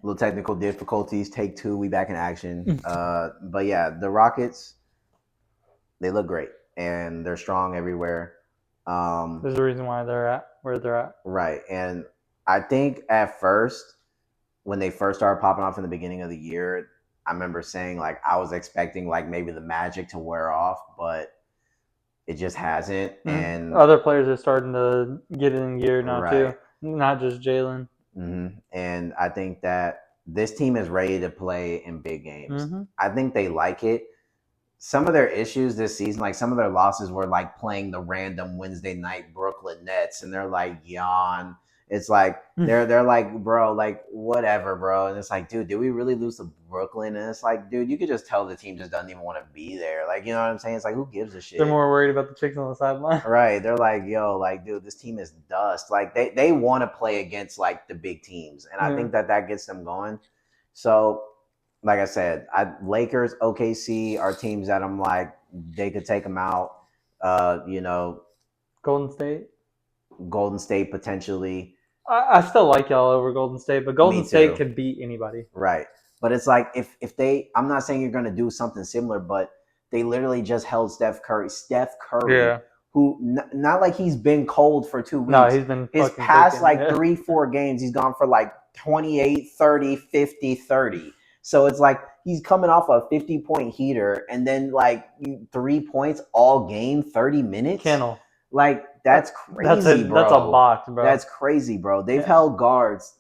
little technical difficulties. Take two, we back in action. But yeah, the Rockets, they look great and they're strong everywhere. There's a reason why they're at where they're at. Right, and I think at first when they first started popping off in the beginning of the year, I remember saying like I was expecting like maybe the magic to wear off, but it just hasn't. And Other players are starting to get in gear now too, right. not just Jalen. And I think that this team is ready to play in big games. I think they like it. Some of their issues this season, like some of their losses, were like playing the random Wednesday night Brooklyn Nets, and they're like yawn. It's like they're like, bro, like whatever, bro. And it's like, dude, did we really lose to Brooklyn? And it's like, dude, you could just tell the team just doesn't even want to be there. Like, you know what I'm saying? It's like, who gives a shit? They're more worried about the chicks on the sideline. Right. They're like, yo, like, dude, this team is dust. Like, they want to play against like the big teams, and I think that gets them going. So, like I said, Lakers, OKC are teams that I'm like they could take them out. Golden State. Golden State potentially. I still like y'all over Golden State, but Golden State could beat anybody. Right. But it's like if they, I'm not saying you're going to do something similar, but they literally just held Steph Curry. Yeah. Who not like he's been cold for 2 weeks. No, he's been his past like 3-4 games, he's gone for like 28, 30, 50, 30. So it's like he's coming off a 50-point heater and then like 3 points all game, 30 minutes. Kennel. Like that's crazy, bro. That's a box, bro. That's crazy, bro. They've held guards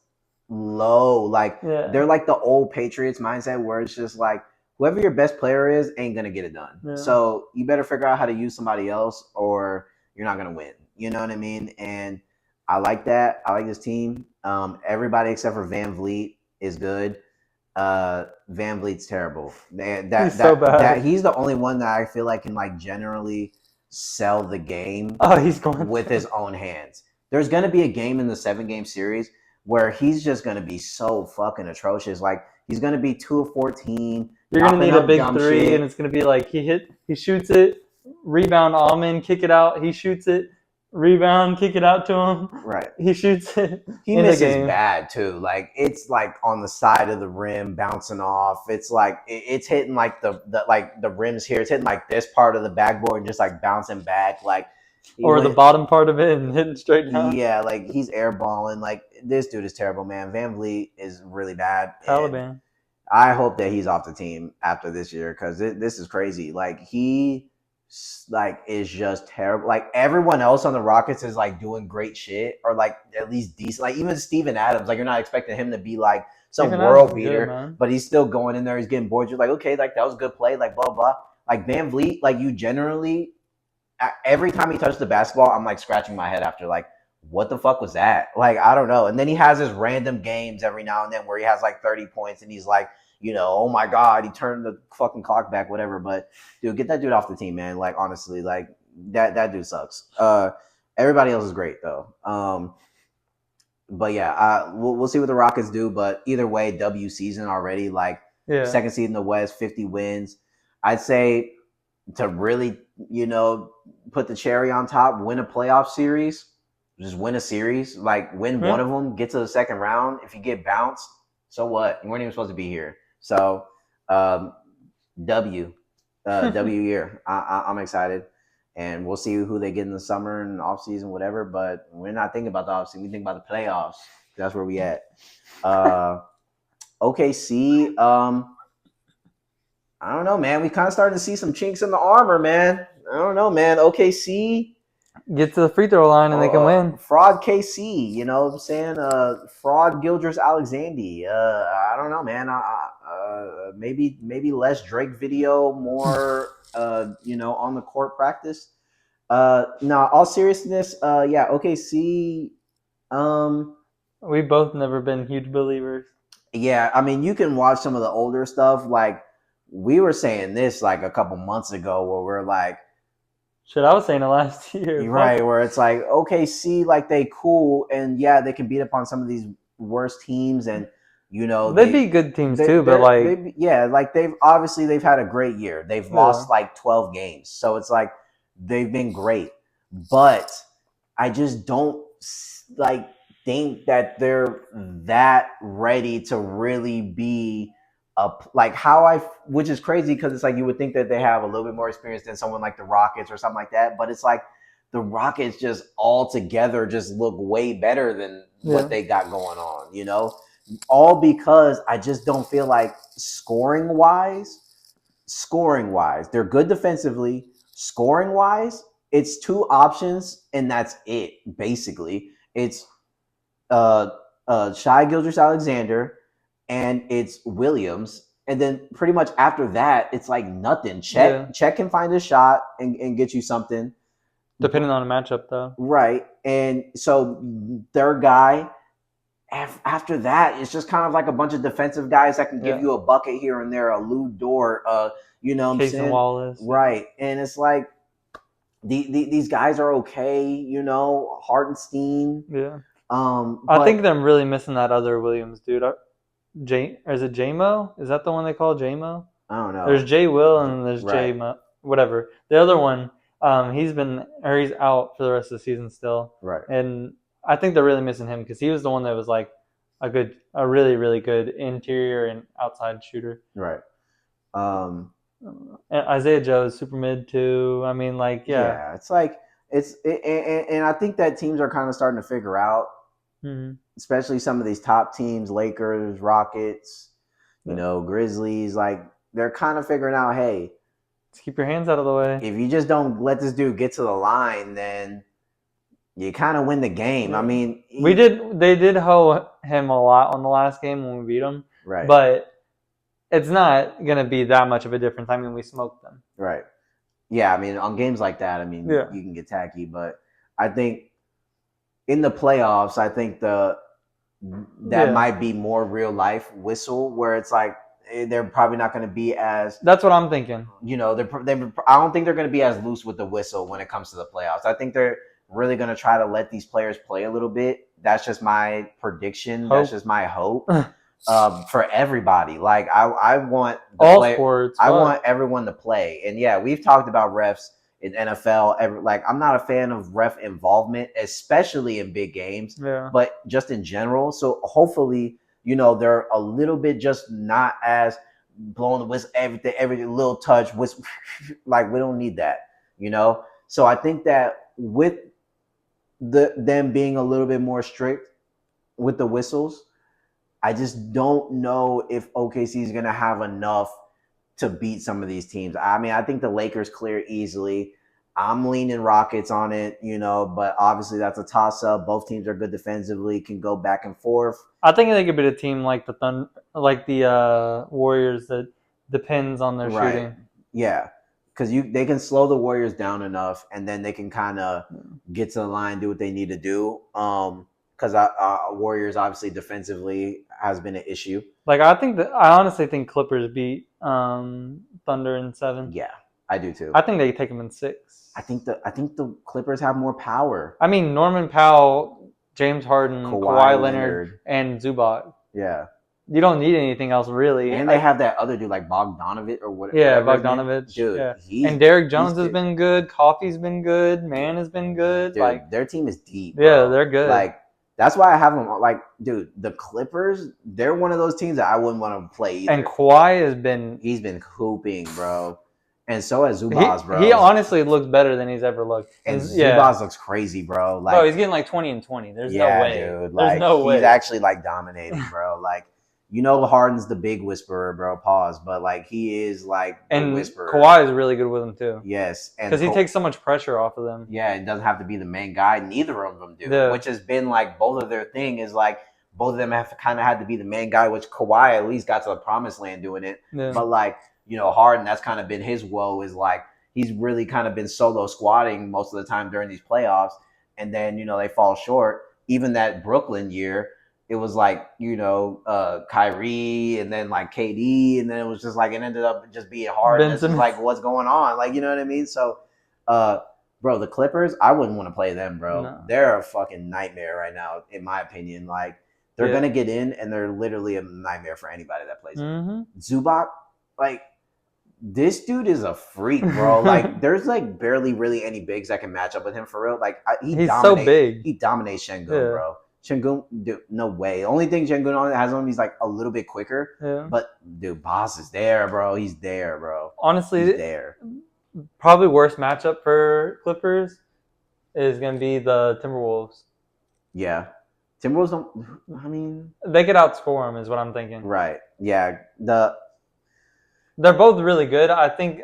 low. Like they're like the old Patriots mindset where it's just like whoever your best player is ain't gonna get it done. Yeah. So you better figure out how to use somebody else or you're not gonna win. You know what I mean? And I like that. I like this team. Everybody except for Van Vliet is good. Van Vliet's terrible. He's so bad. He's the only one that I feel like can like generally sell the game he's going with his own hands. There's going to be a game in the 7-game series where he's just going to be so fucking atrocious. Like he's going to be 2 of 14. You're going to need a big three, and it's going to be like he shoots it, rebound, Almond, kick it out. He shoots it, rebound, kick it out to him. Right. He shoots it. He misses bad too. Like it's like on the side of the rim, bouncing off. It's like it's hitting like the rims here. It's hitting like this part of the backboard and just like bouncing back. Like the bottom part of it and hitting straight down. Yeah, like he's airballing. Like this dude is terrible, man. Van Vliet is really bad. Taliban. I hope that he's off the team after this year because this is crazy. Like he is just terrible. Like everyone else on the Rockets is like doing great shit or like at least decent. Like even Steven Adams, like you're not expecting him to be like some world beater, but he's still going in there. He's getting bored. You're like, okay, like that was a good play. Like blah blah. Like Van Vliet, like you generally. Every time he touched the basketball, I'm like scratching my head after like, what the fuck was that? Like, I don't know. And then he has his random games every now and then where he has like 30 points and he's like, oh my God, he turned the fucking clock back, whatever. But dude, get that dude off the team, man. Like, honestly, like that dude sucks. Everybody else is great though. But yeah, we'll see what the Rockets do. But either way, W season already, like second seed in the West, 50 wins. I'd say to really, put the cherry on top, win a playoff series, just win a series, like win one of them, get to the second round. If you get bounced, so what? You weren't even supposed to be here. So W year. I'm excited. And we'll see who they get in the summer and off season, whatever. But we're not thinking about the off season. We think about the playoffs. That's where we at. OKC. I don't know, man. We kind of started to see some chinks in the armor, man. I don't know, man. OKC. Get to the free throw line and they can win. Fraud KC, you know what I'm saying? Fraud Gildress Alexander. I don't know, man. Maybe less Drake video, more, on the court practice. No, all seriousness, yeah, OKC. We've both never been huge believers. Yeah, I mean, you can watch some of the older stuff. Like, we were saying this like a couple months ago where we're like, shit, I was saying it last year. Right, where it's like, OKC, like they cool, and yeah, they can beat up on some of these worst teams, and they beat good teams too. But like, they've had a great year. They've lost like 12 games, so it's like they've been great. But I just don't like think that they're that ready to really be like which is crazy because it's like you would think that they have a little bit more experience than someone like the Rockets or something like that, but it's like the Rockets just all together just look way better than what Yeah. they got going on, all because I just don't feel like scoring wise, they're good defensively. Scoring wise, it's two options and that's it. Basically, it's uh Shai Gilders Alexander and it's Williams. And then pretty much after that, it's like nothing. Yeah. Check can find a shot and get you something. Depending on the matchup, though. Right. And so their guy, after that, it's just kind of like a bunch of defensive guys that can give Yeah. you a bucket here and there, a Lou Dort, you know what I'm Case and saying? Wallace. Right. And it's like these guys are okay, Hartenstein. Yeah. I But think they're really missing that other Williams dude. Is it J-Mo? Is that the one they call J-Mo? I don't know. There's J Will and there's Right. J-Mo. Whatever. The other one, he's out for the rest of the season still. Right. And I think they're really missing him because he was the one that was like a really, really good interior and outside shooter. Right. And Isaiah Joe is super mid too. I mean, like, yeah. It's like and I think that teams are kind of starting to figure out, especially some of these top teams, Lakers, Rockets, Grizzlies, like they're kind of figuring out, hey, just keep your hands out of the way. If you just don't let this dude get to the line, then you kind of win the game. Yeah. I mean, they did hoe him a lot on the last game when we beat him. Right. But it's not going to be that much of a difference. I mean, we smoked them. Right. Yeah, I mean, on games like that, I mean, Yeah. you can get tacky, but I think in the playoffs, I think that might be more real life whistle where it's like they're probably not going to be as. That's what I'm thinking. I don't think they're going to be as loose with the whistle when it comes to the playoffs. I think they're really going to try to let these players play a little bit. That's just my prediction. That's just my hope. For everybody, like I want sports. I want everyone to play, and yeah, we've talked about refs in NFL. Like I'm not a fan of ref involvement, especially in big games. Yeah. But just in general, so hopefully, they're a little bit just not as blowing the whistle, every little touch, whistle, like we don't need that, So I think that with them being a little bit more strict with the whistles, I just don't know if OKC is going to have enough to beat some of these teams. I mean, I think the Lakers clear easily. I'm leaning Rockets on it, but obviously that's a toss-up. Both teams are good defensively, can go back and forth. I think they could beat a team like the Warriors that depends on their shooting. Yeah, because they can slow the Warriors down enough, and then they can kind of get to the line, do what they need to do. Because Warriors obviously defensively has been an issue. Like I honestly think Clippers beat Thunder in 7. Yeah, I do too. I think they take them in 6. I think the Clippers have more power. I mean, Norman Powell, James Harden, Kawhi Leonard, and Zubac. Yeah. You don't need anything else really. And they have that other dude like Bogdanovich or whatever. Yeah, Bogdanovich. Dude, yeah. And Derek Jones has been good. Coffey's been good. Man has been good. Dude, like their team is deep. Bro. Yeah, they're good. Like that's why I have them. Like, dude, the Clippers, they're one of those teams that I wouldn't want to play either. And Kawhi he's been hooping, bro. And so has Zubac, bro. He honestly looks better than he's ever looked. And Zubac looks crazy, bro. Like, he's getting like 20 and 20. There's no way. Dude. Like, there's no way. He's actually like dominating, bro. Like, Harden's the big whisperer, bro. Pause. But like, he is like the whisperer. Kawhi is really good with him too. Yes, because he takes so much pressure off of them. Yeah, it doesn't have to be the main guy. Neither of them do. Which has been like both of their thing is like both of them have kind of had to be the main guy. Which Kawhi at least got to the promised land doing it. Yeah. But like Harden, that's kind of been his woe. Is like he's really kind of been solo squatting most of the time during these playoffs, and then they fall short. Even that Brooklyn year, it was like Kyrie and then like KD, and then it was just like it ended up just being hard. It's like what's going on, like you know what I mean? So, bro, the Clippers, I wouldn't want to play them, bro. No. They're a fucking nightmare right now, in my opinion. Like they're gonna get in, and they're literally a nightmare for anybody that plays them. Zubac, like. This dude is a freak, bro. Like, there's like barely really any bigs that can match up with him for real. Like, he's so big. He dominates Şengün, bro. Şengün, dude, no way. The only thing Şengün has on him is like a little bit quicker. Yeah. But dude, Boss is there, bro. He's there, bro. Honestly, he's there. Probably worst matchup for Clippers is going to be the Timberwolves. Yeah. Timberwolves don't. I mean, they could outscore them, is what I'm thinking. Right. Yeah. They're both really good. I think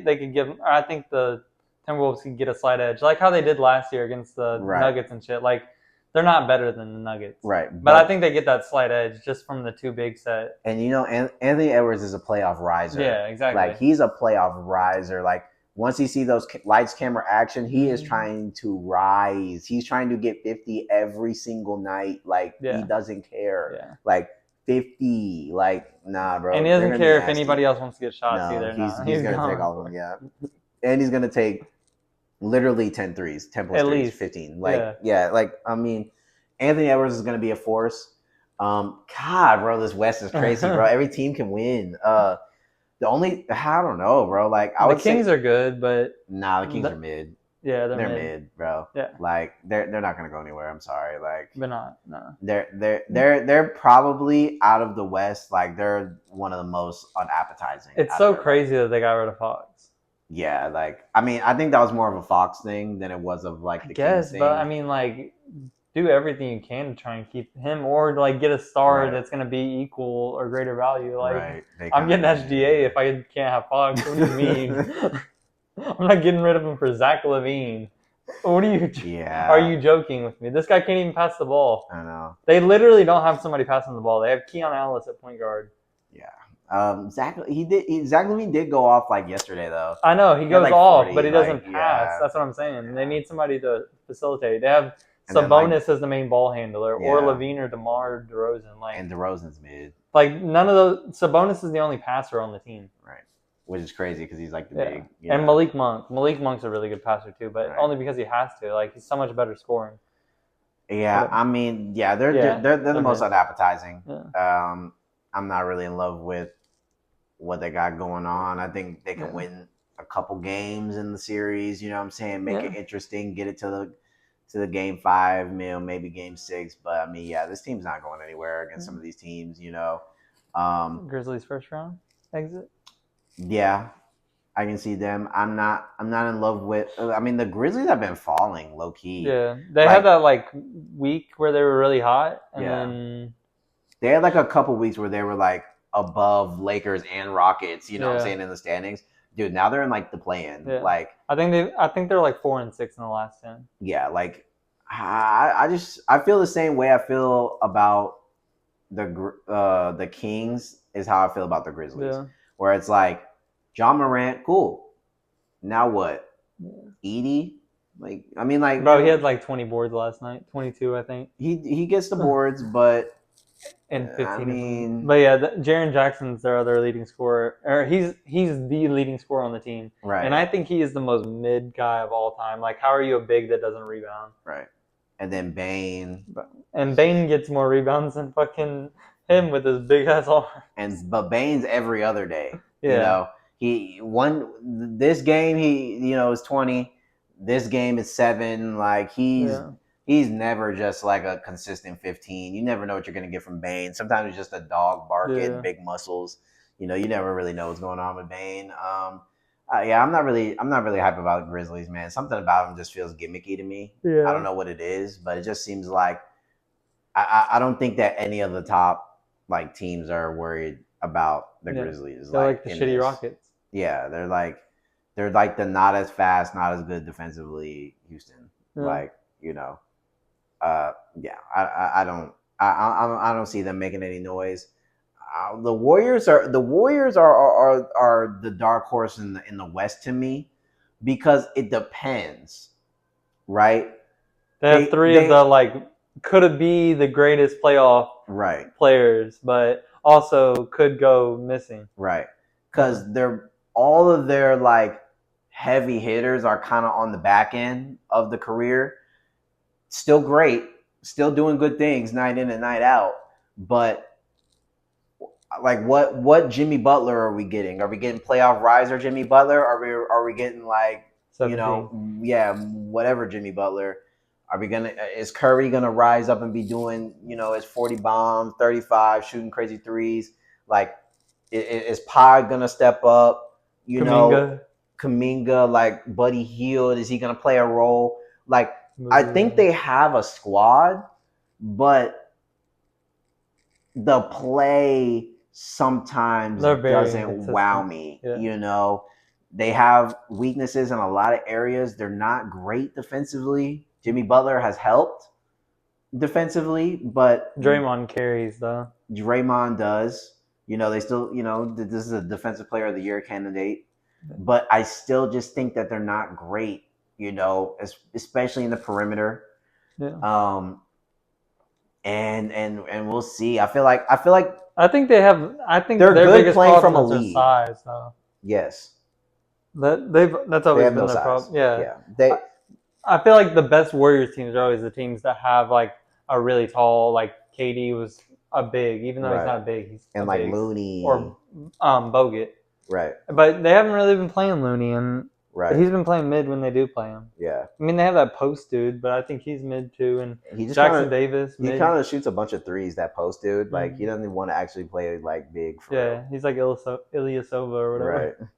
they could give. I think the Timberwolves could get a slight edge, like how they did last year against the Nuggets and shit. Like they're not better than the Nuggets, right? But I think they get that slight edge just from the two big set. And Anthony Edwards is a playoff riser. Yeah, exactly. Like he's a playoff riser. Like once he sees those lights, camera, action, he is trying to rise. He's trying to get 50 every single night. Like he doesn't care. Yeah. Like 50. Like nah, bro. And he doesn't care if anybody else wants to get shots either. He's gonna take all of them. Yeah. And he's gonna take literally 10 threes, 10 plus at threes, least 15. Like like I mean, Anthony Edwards is gonna be a force. God, bro, this West is crazy, bro. Every team can win. The only I don't know, bro. Like the Kings are good, but the Kings are mid. Yeah, they're mid, bro. Yeah, like they're not gonna go anywhere. I'm sorry, like but not no. They're probably out of the West. Like they're one of the most unappetizing. It's so crazy that they got rid of Fox. Yeah, like I mean, I think that was more of a Fox thing than it was of like the Kings thing. But I mean, like do everything you can to try and keep him, or like get a star that's going to be equal or greater value. Like I'm getting SGA if I can't have Fox. What do you mean? I'm not getting rid of him for Zach LaVine. What are you? Yeah. Are you joking with me? This guy can't even pass the ball. I know. They literally don't have somebody passing the ball. They have Keon Ellis at point guard. Yeah. Zach LaVine did go off like yesterday though. I know he goes like off, 40, but he doesn't pass. Yeah. That's what I'm saying. Yeah. They need somebody to facilitate. They have Sabonis as the main ball handler, or LaVine or DeMar DeRozan. Like, and DeRozan's mid. Like none of those. Sabonis is the only passer on the team. Right. Which is crazy because he's like the big. And Malik Monk. Malik Monk's a really good passer too, but only because he has to. Like he's so much better scoring. Yeah, but, I mean, they're the most unappetizing. Yeah. I'm not really in love with what they got going on. I think they can win a couple games in the series. You know what I'm saying? Make it interesting. Get it to the game 5, maybe game 6. But I mean, this team's not going anywhere against some of these teams. You know, Grizzlies first round exit. Yeah, I can see them. I'm not in love with. I mean, the Grizzlies have been falling low key. Yeah, they had that like week where they were really hot, and then they had like a couple weeks where they were like above Lakers and Rockets. You know what I'm saying, in the standings, dude. Now they're in like the play-in. Yeah. Like I think they're like 4 and 6 in the last 10. Yeah, like I feel the same way I feel about the Kings is how I feel about the Grizzlies. Yeah. Where it's like John Morant, cool. Now what? Edie? Like I mean, like bro, he had like 20 boards last night, 22, I think. He gets the boards, but and 15. I mean, but Jaren Jackson's their other leading scorer. Or he's the leading scorer on the team, right? And I think he is the most mid guy of all time. Like, how are you a big that doesn't rebound? Right. And then Bane. And Bane gets more rebounds than fucking him with his big ass arm. But Bane's every other day. Yeah. You know, he won this game. He is 20. This game is 7. Like he's never just like a consistent 15. You never know what you're gonna get from Bane. Sometimes it's just a dog barking, big muscles. You know, you never really know what's going on with Bane. I'm not really hype about the Grizzlies, man. Something about them just feels gimmicky to me. Yeah. I don't know what it is, but it just seems like I don't think that any of the top like teams are worried about the Grizzlies. They're like the shitty Rockets. Yeah, they're like the not as fast, not as good defensively Houston. Yeah. Like, I don't see them making any noise. The Warriors are the dark horse in the West to me because it depends, right? They have three of the like could it be the greatest playoff players, but also could go missing, right? Because all of their like heavy hitters are kind of on the back end of the career, still great, still doing good things night in and night out, but. Like what Jimmy Butler are we getting? Are we getting playoff riser Jimmy Butler? Are we getting like 17. Whatever Jimmy Butler? Are we gonna? Is Curry gonna rise up and be doing his 40 bombs, 35, shooting crazy threes? Like, is Pod gonna step up? You know, Kaminga, Kaminga, like Buddy Hield, is he gonna play a role? Like, I think Mudiay. they have a squad, but the play sometimes They're very doesn't wow inconsistent. me. Yeah. They have weaknesses in a lot of areas. They're not great defensively. Jimmy Butler has helped defensively, but Draymond carries though. Draymond does. They still, this is a defensive player of the year candidate, but I still just think that they're not great, especially in the perimeter. Yeah. And we'll see. I feel like I think they have. I think they're their good biggest playing from problem a is their lead. size, though. Yes, That's they always have been no their size. problem. Yeah. Yeah, they I feel like the best Warriors teams are always the teams that have like a really tall. Like KD was a big, even though he's right not big, he's a and like big. Looney, Or Bogut. right, But they haven't really been playing Looney, and right, he's been playing mid when they do play him. yeah. I mean, they have that post dude, but I think he's mid too. And He just Jackson Davis, he mid. kind of shoots a bunch of threes. That post dude, like he Mm. doesn't want to actually play like big for Yeah, real. he's like Ilyasova or whatever.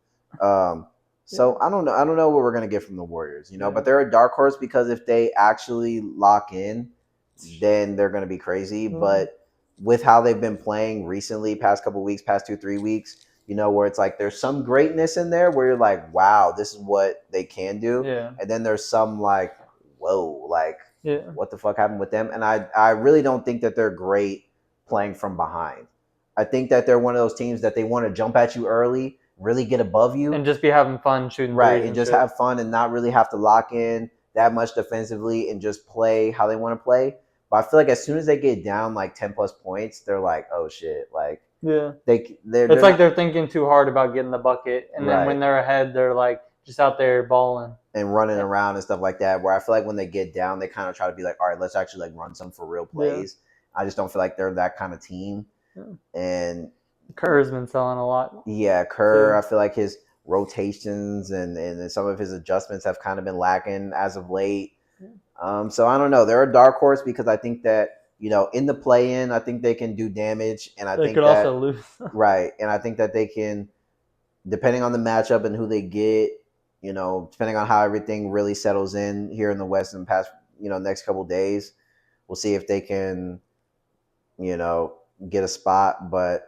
Right. So Yeah. I don't know. I don't know what we're gonna get from the Warriors, Yeah. but they're a dark horse because if they actually lock in, then they're gonna be crazy. But with how they've been playing recently, past couple weeks, past 2-3 weeks, where it's like there's some greatness in there where you're like, wow, this is what they can do. Yeah. And then there's some like, whoa, like Yeah. what the fuck happened with them? And I really don't think that they're great playing from behind. I think that they're one of those teams that they want to jump at you early, really get above you, And just be having fun shooting right, threes and and just shit. have fun and not really have to lock in that much defensively and just play how they want to play. But I feel like as soon as they get down like 10+ points, they're like, oh shit, like Yeah. they're like not, they're thinking too hard about getting the bucket, and then when right, they're ahead, they're like just out there balling. and running around and stuff like that. Where I feel like when they get down, they kind of try to be like, all right, let's actually like run some for real plays. I just don't feel like they're that kind of team. Yeah. And Kerr's been selling a lot. yeah, Kerr, too. I feel like his rotations and some of his adjustments have kind of been lacking as of late. So I don't know. They're a dark horse because I think that in the play-in, I think they can do damage, and I They think could that also lose. right, and I think that they can, depending on the matchup and who they get, depending on how everything really settles in here in the West in the past, next couple days, we'll see if they can, get a spot, but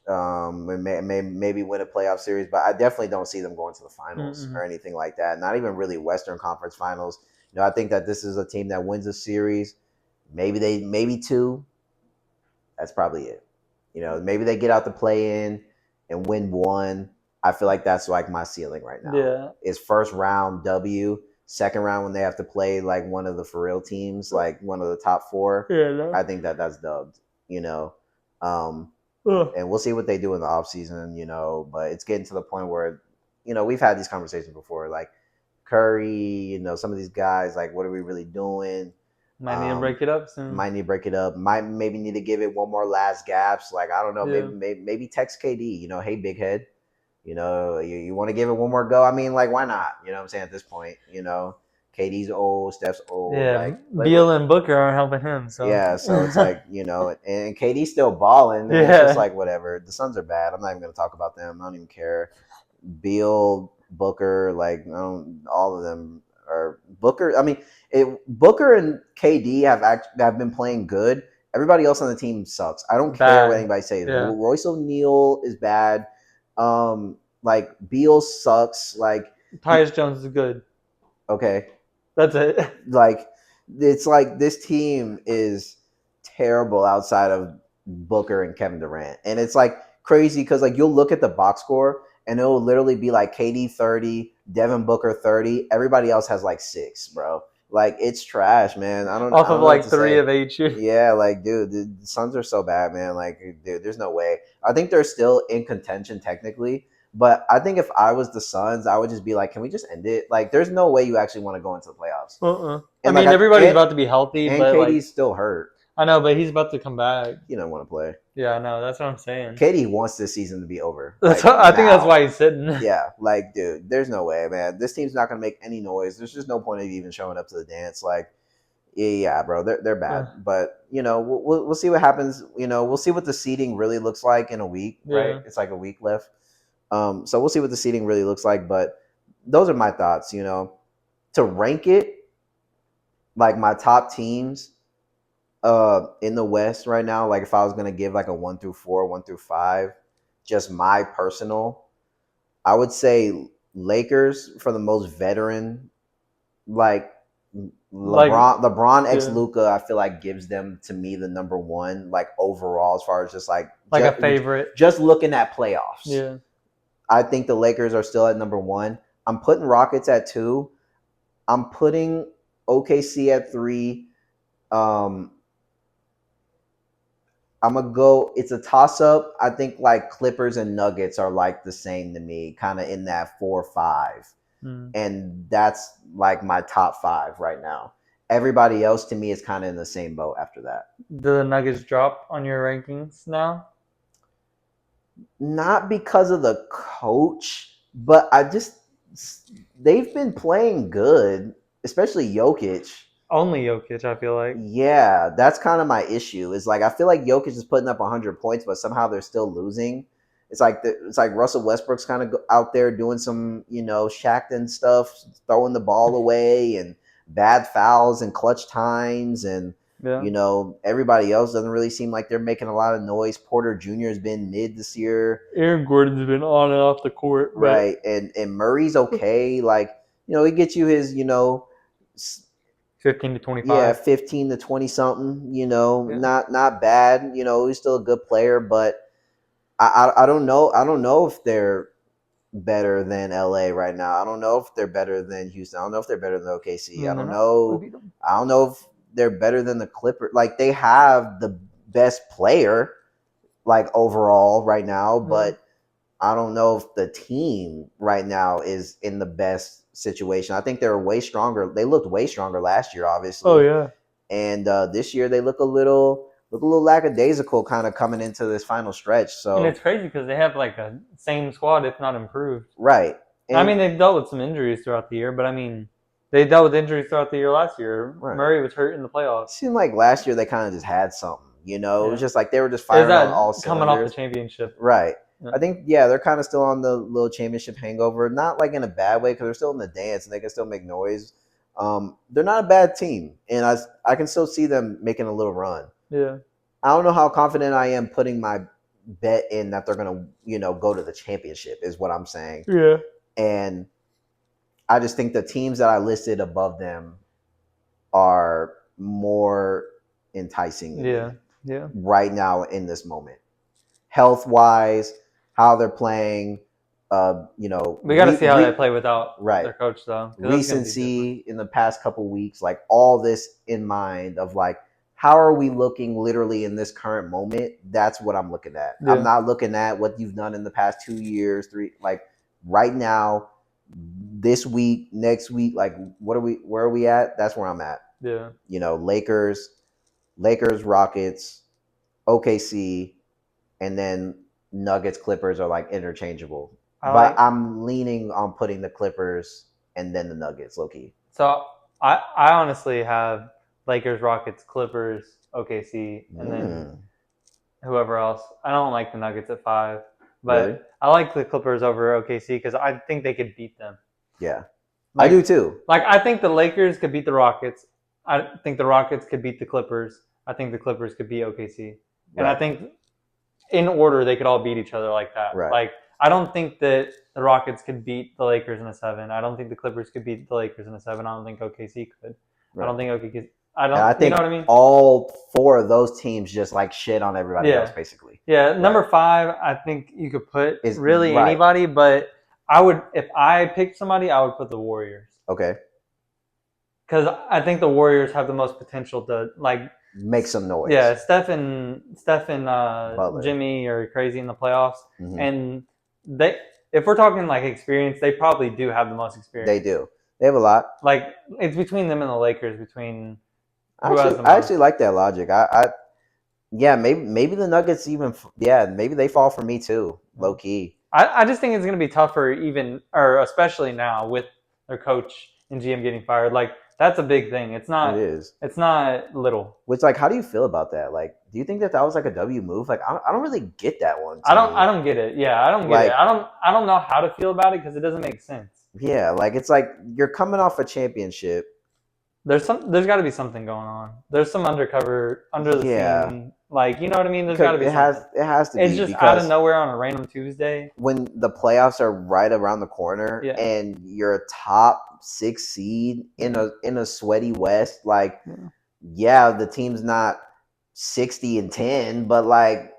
maybe win a playoff series, but I definitely don't see them going to the finals or anything like that. Not even really Western Conference Finals. I think that this is a team that wins a series. Maybe two. That's probably it. Maybe they get out the play in and win one. I feel like that's like my ceiling right now. Yeah. Is first round W, second round when they have to play like one of the for real teams, like one of the top four. Yeah. No. I think that's dubbed. And we'll see what they do in the offseason, but it's getting to the point where, we've had these conversations before, like Curry, some of these guys, like, what are we really doing? Might need to break it up soon. Might need to break it up. Might maybe need to give it one more last gaps. Like, I don't know, maybe text KD, hey, big head, you want to give it one more go? I mean, like, why not? You know what I'm saying? At this point, KD's old, Steph's old. Yeah, like Beal and Booker aren't helping him. So yeah, so it's like, and KD's still balling. And it's just like whatever. The Suns are bad. I'm not even gonna talk about them. I don't even care. Beal, Booker, like all of them are Booker. I mean, Booker and KD have been playing good. Everybody else on the team sucks. I don't care what anybody says. Yeah. Royce O'Neal is bad. Like Beal sucks. Like Tyus Jones is good. Okay. That's it. Like, it's like this team is terrible outside of Booker and Kevin Durant. And it's like crazy because like you'll look at the box score and it'll literally be like KD 30, Devin Booker 30. Everybody else has like 6, bro. Like, it's trash, man. I don't Off know of what like to 3 say. of 8 shooting. Yeah, like, dude, the Suns are so bad, man. Like, dude, there's no way. I think they're still in contention technically, but I think if I was the Suns, I would just be like, can we just end it? Like, there's no way you actually want to go into the playoffs. I mean, everybody's about to be healthy, and but KD's like, still hurt. I know, but he's about to come back. He doesn't want to play. Yeah, I know. That's what I'm saying. KD wants this season to be over. That's I think that's why he's sitting. Yeah, like, dude, there's no way, man. This team's not going to make any noise. There's just no point of even showing up to the dance. Like, Yeah, bro, they're Yeah. bad. But we'll see what happens. We'll see what the seeding really looks like in a week, right? Yeah. It's like a week left. So we'll see what the seeding really looks like. But those are my thoughts. To rank it, like my top teams in the West right now, like if I was gonna give like a 1 through 4, 1 through 5, just my personal, I would say Lakers for the most veteran, like Like, LeBron x yeah. Luca, I feel like gives them to me the number one, like overall, as far as just like Like a favorite. just looking at playoffs. Yeah. I think the Lakers are still at number one. I'm putting Rockets at 2. I'm putting OKC at 3. Um, I'm gonna go. It's a toss up. I think like Clippers and Nuggets are like the same to me, kind of in that 4 or 5, Mm. and that's like my top 5 right now. Everybody else to me is kind of in the same boat after that. Do the Nuggets drop on your rankings now? Not because of the coach, but they've been playing good, especially Jokic. Only Jokic, I feel like. Yeah, that's kind of my issue. Is like I feel like Jokic is putting up 100 points, but somehow they're still losing. It's like Russell Westbrook's kind of out there doing some Shaqtin stuff, throwing the ball away and bad fouls and clutch times, and Yeah. everybody else doesn't really seem like they're making a lot of noise. Porter Jr. has been mid this year, Aaron Gordon's been on and off the court, right? And Murray's okay. Like he gets you his 15 to yeah, 25. 15 to 20 something, Yeah. not bad. He's still a good player, but I don't know. I don't know if they're better than LA right now. I don't know if they're better than Houston. I don't know if they're better than OKC. I And they're don't not. We know. beat them. I don't know if they're better than the Clippers. Like they have the best player, like overall right now, but I don't know if the team right now is in the best situation. I think they're way stronger. They looked way stronger last year, Oh, obviously, yeah. and this year they look a little lackadaisical, kind of coming into this final stretch. And So it's crazy because they have like a same squad, if not improved. right, I and mean, they've dealt with some injuries throughout the year, but I mean, they dealt with injuries throughout the year last year. right. Murray was hurt in the It playoffs. seemed like last year they kind of just had something. It was Yeah. just like they were just Is firing on all that coming off the cylinders. championship? Right. Yeah. I think they're kind of still on the little championship hangover. Not like in a bad way because they're still in the dance and they can still make noise. They're not a bad team, and I can still see them making a little run. Yeah. I don't know how confident I am putting my bet in that they're gonna go to the championship is what I'm saying. Yeah. And I just think the teams that I listed above them are more enticing to Yeah. me Yeah. right now in this moment. Health wise, how they're playing, We got to see how they play without right their coach, though, because that's going to be different. recency in the past couple weeks, like all this in mind of like how are we looking literally in this current moment? That's what I'm looking at. I'm Yeah. not looking at what you've done in the past 2 years, 3, like right now, this week, next week, like where are we at? That's where I'm at. Yeah. Lakers, Rockets, OKC, and then Nuggets, Clippers are like interchangeable. But I'm leaning on putting the Clippers and then the Nuggets, low key. So I honestly have Lakers, Rockets, Clippers, OKC, and then whoever else. I don't like the Nuggets at 5, but really? I like the Clippers over OKC because I think they could beat them. Yeah, I do too. Like I think the Lakers could beat the Rockets. I think the Rockets could beat the Clippers. I think the Clippers could beat OKC, and I think in order they could all beat each other like that. Right. Like I don't think that the Rockets could beat the Lakers in a 7. I don't think the Clippers could beat the Lakers in a 7. I don't think OKC could. Right. I don't think OKC. I think you know what I mean? All 4 of those teams just like shit on everybody else, basically. Yeah, right. Number 5, I think you could put anybody, but if I picked somebody, I would put the Warriors. Okay. Because I think the Warriors have the most potential to like make some noise. Yeah, Steph and Jimmy are crazy in the playoffs, and if we're talking like experience, they probably do have the most experience. They do. They have a lot. Like it's between them and the Lakers. I actually like that logic. Maybe the Nuggets maybe they fall for me too, low key. I just think it's going to be tougher, especially now with their coach and GM getting fired. Like That's a big thing. It is. It's not little. Which, like, how do you feel about that? Like, do you think that was like a W move? Like, I don't really get that one. To I me, don't get it. Yeah, I don't get it. like, I don't know how to feel about it because it doesn't make sense. yeah, like it's like you're coming off a championship. There's got to be something going on. There's some under the Yeah, scene, like, you know what I mean. There's got because to be something. it has to It's be just out of because nowhere on a random Tuesday. when the playoffs are right around the corner Yeah. and you're a top 6 seed in a sweaty West, like, yeah, the team's not 60-10, but like,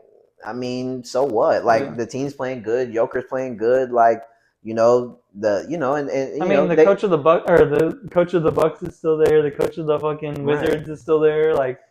I mean, so what? Like, the team's playing good, Joker's playing good, like, and I mean, the they coach of the Bucks is still there. The coach of the fucking Wizards is still there. Like,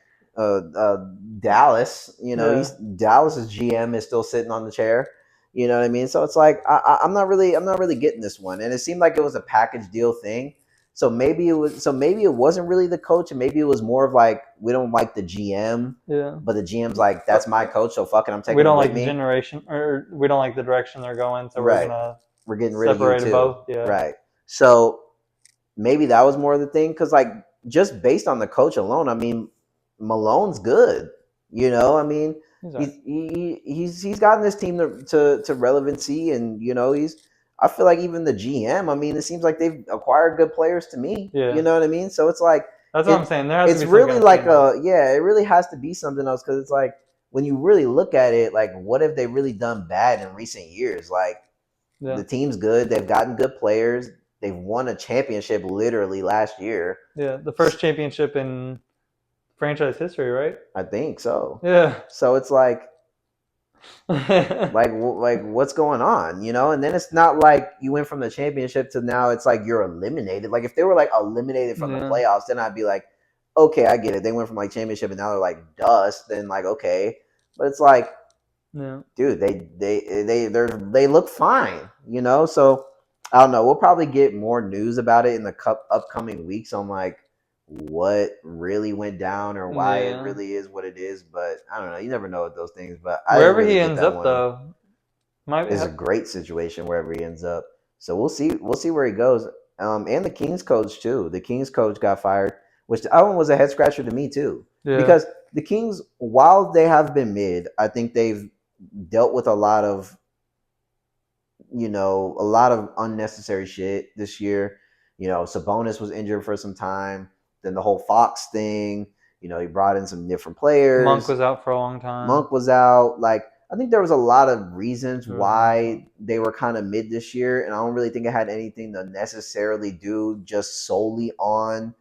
Dallas, he's Dallas's GM is still sitting on the chair. You know what I mean? So it's like I'm not really getting this one, and it seemed like it was a package deal thing. So maybe it wasn't really the coach, and maybe it was more of like we don't like the GM, but the GM's like that's my coach, so fuck it, I'm taking. We don't him like with the me. generation, or we don't like the direction they're going, so Right. we're getting gonna rid of you separate too. both. Yeah. Right. So maybe that was more of the thing because like just based on the coach alone, I mean, Malone's good. I mean, he's gotten this team to relevancy, and I feel like even the GM. I mean, it seems like they've acquired good players to me. Yeah. You know what I mean? So it's like that's what I'm saying. There has it's to be really like it really has to be something else because it's like when you really look at it, like what have they really done bad in recent years? Like the team's good, they've gotten good players, they've won a championship literally last year. Yeah, the first championship in franchise history, right? I think so. Yeah. So it's like what's going on, and then it's not like you went from the championship to now it's like you're eliminated. Like if they were like eliminated from the playoffs, then I'd be like, okay, I get it. They went from like championship and now they're like dust, then like okay. But it's like, dude, they look fine, so I don't know. We'll probably get more news about it in the upcoming weeks on like what really went down or why it really is what it is. But I don't know. You never know with those things. But wherever he ends up, though, is a great situation wherever he ends up. So we'll see. We'll see where he goes. And the Kings coach too. The Kings coach got fired, which that one was a head scratcher to me too. Yeah. Because the Kings, while they have been mid, I think they've dealt with a lot of unnecessary shit this year. Sabonis was injured for some time. Then the whole Fox thing. He brought in some different players. Monk was out for a long time. Monk was out. Like I think there was a lot of reasons why they were kind of mid this year, and I don't really think it had anything to necessarily do just solely on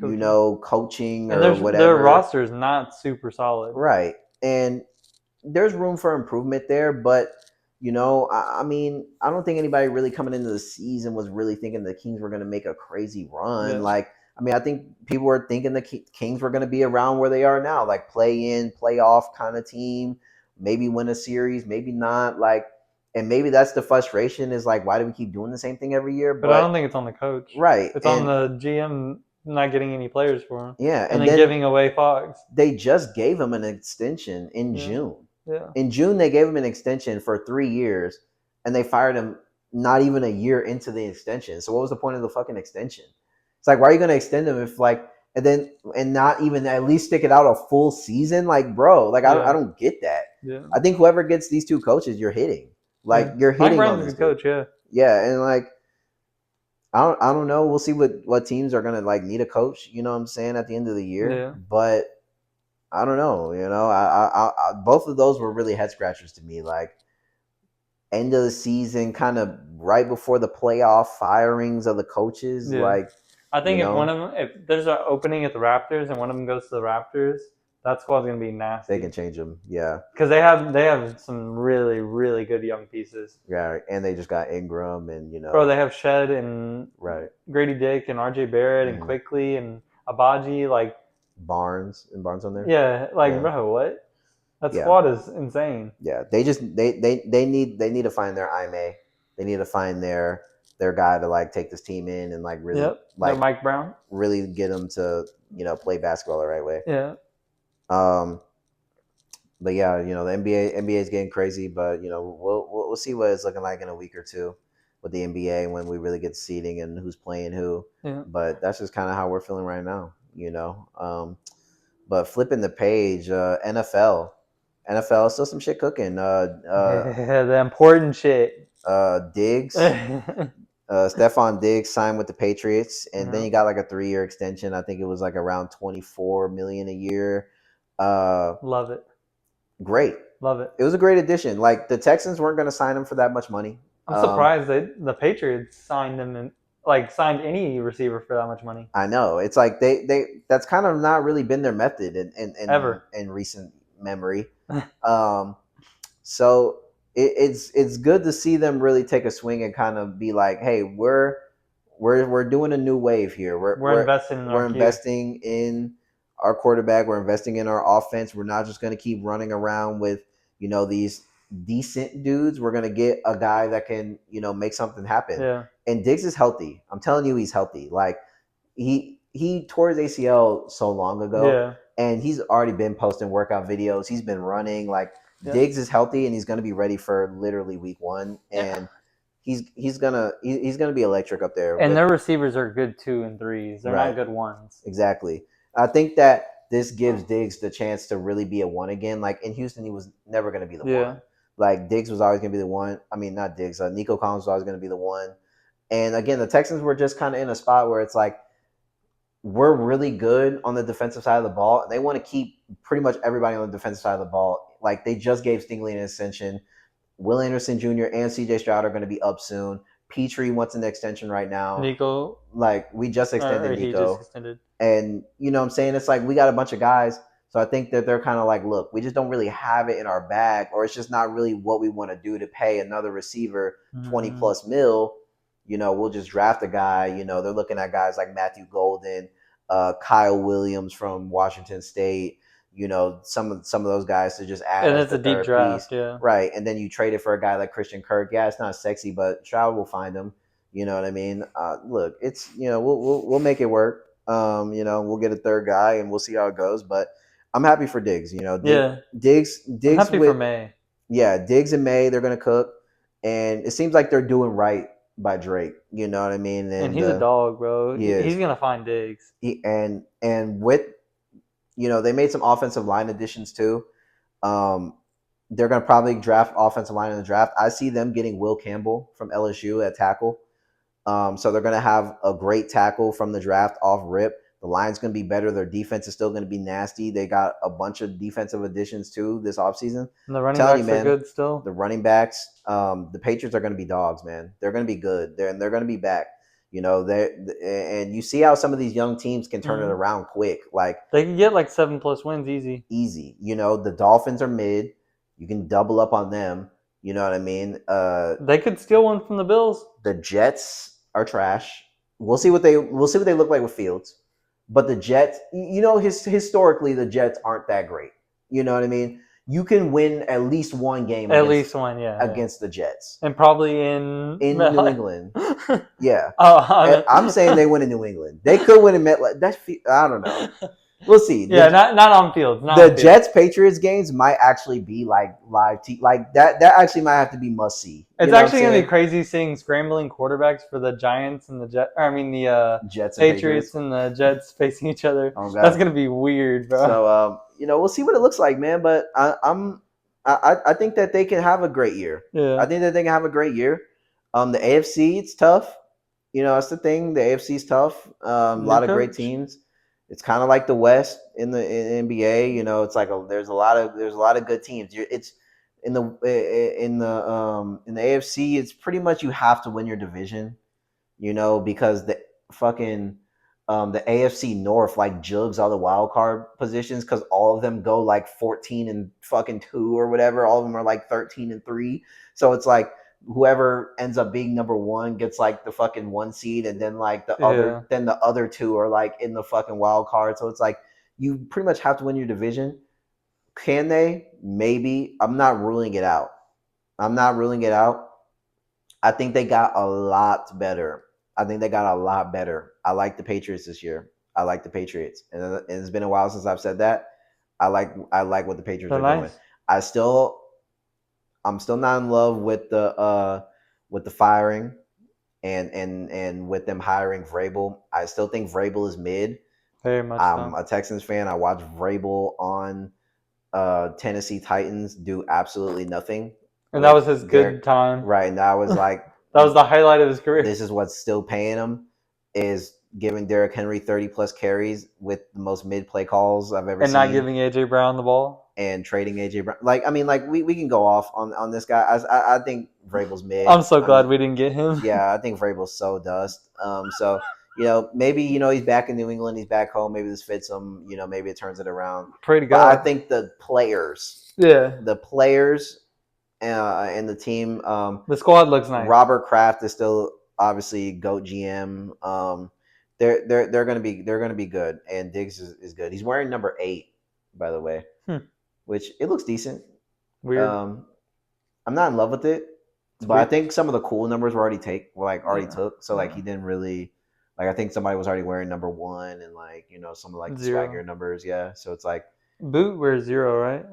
coaching or whatever. Their roster is not super solid, right? And there's room for improvement there, but I mean, I don't think anybody really coming into the season was really thinking the Kings were going to make a crazy run. Yeah. Like, I mean, I think people were thinking the Kings were going to be around where they are now, like play in, playoff kind of team, maybe win a series, maybe not. Like, and maybe that's the frustration is like, why do we keep doing the same thing every year? But I don't think it's on the coach. Right. It's on the GM not getting any players for him. Yeah. And then giving away Fox. They just gave him an extension in June. Yeah. In June, they gave him an extension for 3 years, and they fired him not even a year into the extension. So what was the point of the fucking extension? It's like, why are you going to extend him if like, and not even at least stick it out a full season? Like, bro, like I don't get that. Yeah. I think whoever gets these two coaches, you're hitting. Like you're hitting. Mike Brown's a good coach, yeah. Yeah, and like I don't know. We'll see what teams are gonna like need a coach. You know what I'm saying at the end of the year, yeah. But I don't know. I both of those were really head scratchers to me. Like end of the season, kind of right before the playoff firings of the coaches. Yeah. Like I think if there's an opening at the Raptors and one of them goes to the Raptors, that squad's gonna be nasty. They can change them, yeah. Because they have some really really good young pieces. Yeah, and they just got Ingram and Bro, they have Shed and Grady Dick and RJ Barrett and Quickly and Abaji, like Barnes on there. Yeah, like bro, what? That squad is insane. Yeah, they need to find their Ime. They need to find their guy to like take this team in and like really like Mike Brown. Really get them to play basketball the right way. Yeah. But yeah, the NBA is getting crazy, but we'll see what it's looking like in a week or two. with the NBA when we really get seeding and who's playing who. Yeah. But that's just kind of how we're feeling right now, But flipping the page, NFL, still some shit cooking. The important shit. Diggs, Yeah. Stephon Diggs signed with the Patriots, and then he got like a 3-year extension. I think it was like around 24 million a year. Love it. Great. Love it. It was a great addition. Like the Texans weren't going to sign him for that much money. I'm surprised that the Patriots signed him and signed any receiver for that much money. I know. It's like they that's kind of not really been their method Ever. in recent memory. So it's good to see them really take a swing and kind of be like, hey, we're doing a new wave here. We're investing in we're our investing in our quarterback. We're investing in our offense. We're not just going to keep running around with these decent dudes. We're going to get a guy that can make something happen. Yeah. And Diggs is healthy. I'm telling you, he's healthy. Like he tore his ACL so long ago. Yeah. And he's already been posting workout videos. He's been running. Like Diggs is healthy and he's going to be ready for literally week 1. And he's gonna be electric up there. And their receivers are good 2 and 3s. They're not good 1s. Exactly. I think that this gives Diggs the chance to really be a 1 again. Like in Houston, he was never going to be the 1. Like Diggs was always going to be the 1. I mean, not Diggs. Nico Collins was always going to be the 1. And again, the Texans were just kind of in a spot where it's like, we're really good on the defensive side of the ball. And they want to keep pretty much everybody on the defensive side of the ball. Like they just gave Stingley an extension. Will Anderson Jr. and CJ Stroud are going to be up soon. Petrie wants an extension right now. Nico. Like we just extended Nico. He just extended. And you know what I'm saying? It's like we got a bunch of guys. So I think that they're kind of like, look, we just don't really have it in our bag, or it's just not really what we want to do to pay another receiver 20 plus mil. We'll just draft a guy. They're looking at guys like Matthew Golden, Kyle Williams from Washington State. Some of those guys to just add. And it's a deep draft, yeah. Right. And then you trade it for a guy like Christian Kirk. Yeah, it's not sexy, but Stroud will find him. You know what I mean? Look, it's we'll make it work. We'll get a third guy and we'll see how it goes. But I'm happy for Diggs. Diggs. I'm happy for May. Yeah, Diggs and May, they're gonna cook, and it seems like they're doing right by Drake. You know what I mean? And he's a dog, bro. He's gonna find Diggs. And with they made some offensive line additions too. They're gonna probably draft offensive line in the draft. I see them getting Will Campbell from LSU at tackle. So they're going to have a great tackle from the draft off rip. The line's going to be better. Their defense is still going to be nasty. They got a bunch of defensive additions too this offseason. And the running backs are good still. The running backs, the Patriots are going to be dogs, man. They're going to be good. They're going to be back. And you see how some of these young teams can turn it around quick. Like they can get like 7+ wins easy. Easy. The Dolphins are mid. You can double up on them. You know what I mean? They could steal one from the Bills. The Jets are trash. We'll see what they look like with Fields. But the Jets, historically the Jets aren't that great. You know what I mean? You can win at least one game. Against the Jets. And probably in New England. Yeah. I'm saying they win in New England. They could win in MetLife. I don't know. We'll see. Yeah, not on field. Jets Patriots games might actually be like live like that actually might have to be must see. It's actually gonna be crazy seeing scrambling quarterbacks for the Giants and the Jets Patriots and the Jets facing each other. Oh, that's gonna be weird, bro. So we'll see what it looks like, man. But I think that they can have a great year. Yeah. I think that they can have a great year. The AFC, it's tough. That's the thing. The AFC is tough. A lot of great teams. It's kind of like the West in the NBA. It's like there's a lot of good teams. It's in the AFC. It's pretty much you have to win your division, because the fucking the AFC North like jugs all the wild card positions because all of them go like 14-2 or whatever. All of them are like 13-3. So it's like whoever ends up being number 1 gets like the fucking 1 seed, and then like the other 2 are like in the fucking wild card. So it's like you pretty much have to win your division. Can they? Maybe. I'm not ruling it out. I think they got a lot better. I like the Patriots this year. I like the Patriots, and it's been a while since I've said that. I like what the Patriots are doing. I'm still not in love with the firing. and with them hiring Vrabel, I still think Vrabel is mid. Very much I'm so. a Texans fan. I watched Vrabel on Tennessee Titans do absolutely nothing And that with was his Derek. good time. Right, and I was like, That was the highlight of his career. this is what's still paying him is giving Derrick Henry 30 plus carries with the most mid play calls I've ever And seen, not giving AJ Brown the ball. and trading AJ Brown. Like, I mean, like we can go off on this guy. I think Vrabel's mid. I'm so glad we didn't get him. Yeah, I think Vrabel's so dust. So maybe he's back in New England. He's back home. Maybe this fits him. Maybe it turns it around. Pray to But I God. think the players, Yeah. and the team. The squad looks nice. Robert Kraft is still obviously GOAT GM. They're gonna be good, and Diggs is good. He's wearing number 8, by the way, which it looks decent. Weird. I'm not in love with it, but I think some of the cool numbers were already took. So like he didn't really like. I think somebody was already wearing number 1 and like some of like the swagger numbers. Yeah, so it's like Boot wears 0, right?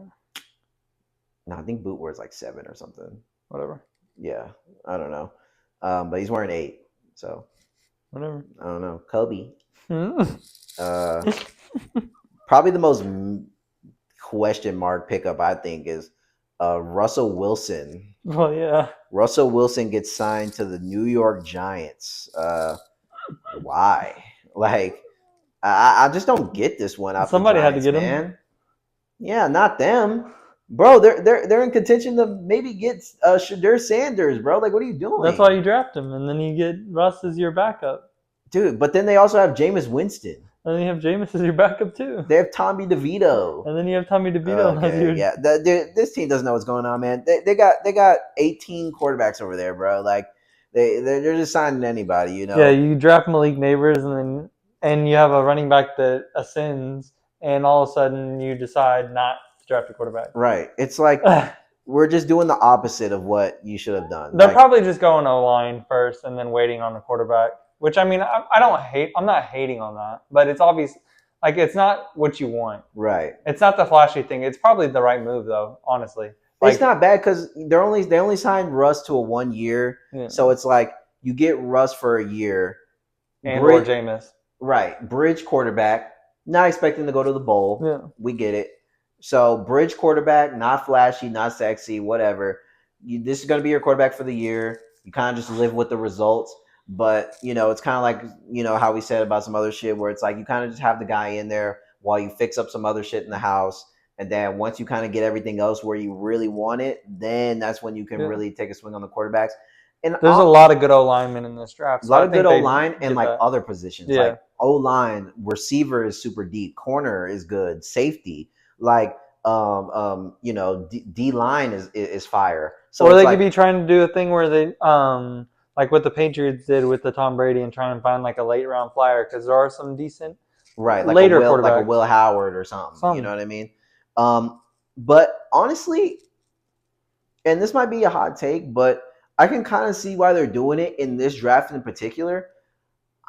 No, I think Boot wears like 7 or something. Whatever. Yeah, I don't know. But he's wearing 8, so whatever. I don't know. Kobe. Probably the most question mark pickup I think is Russell Wilson. Well, yeah. Russell Wilson gets signed to the New York Giants. Why? Like, I just don't get this one out Somebody the Giants, had to get man. him. Yeah, not them. Bro, they're in contention to maybe get Shadur Sanders, bro. Like, what are you doing? That's why you draft him, and then you get Russ as your backup. Dude, but then they also have Jameis Winston. And then you have Jameis as your backup, too. They have Tommy DeVito. And then you have Tommy DeVito as your... Yeah, this team doesn't know what's going on, man. They got 18 quarterbacks over there, bro. Like, they're just signing anybody, Yeah, you draft Malik Neighbors, and you have a running back that ascends, and all of a sudden you decide not to draft a quarterback. Right. It's like we're just doing the opposite of what you should have done. They're probably just going O-line first and then waiting on the quarterback. Which, I mean, I don't hate. I'm not hating on that, but it's obvious. Like, it's not what you want. Right. It's not the flashy thing. It's probably the right move, though. Honestly, it's not bad because they only signed Russ to a 1 year, so it's like you get Russ for a year, and or Jameis. Right, bridge quarterback. Not expecting to go to the bowl. Yeah, we get it. So bridge quarterback, not flashy, not sexy, whatever. This is going to be your quarterback for the year. You kind of just live with the results. But, it's kind of like, how we said about some other shit where it's like you kind of just have the guy in there while you fix up some other shit in the house. And then once you kind of get everything else where you really want it, then that's when you can really take a swing on the quarterbacks. And there's a lot of good O-linemen in this draft. A lot of good O-line and like other positions. Yeah. Like O-line, receiver is super deep. Corner is good. Safety. Like D-line is fire. So or they could be trying to do a thing where they like what the Patriots did with the Tom Brady and try and find like a late round flyer because there are some decent like later quarterbacks. Like a Will Howard or something. You know what I mean? But honestly, and this might be a hot take, but I can kind of see why they're doing it in this draft in particular.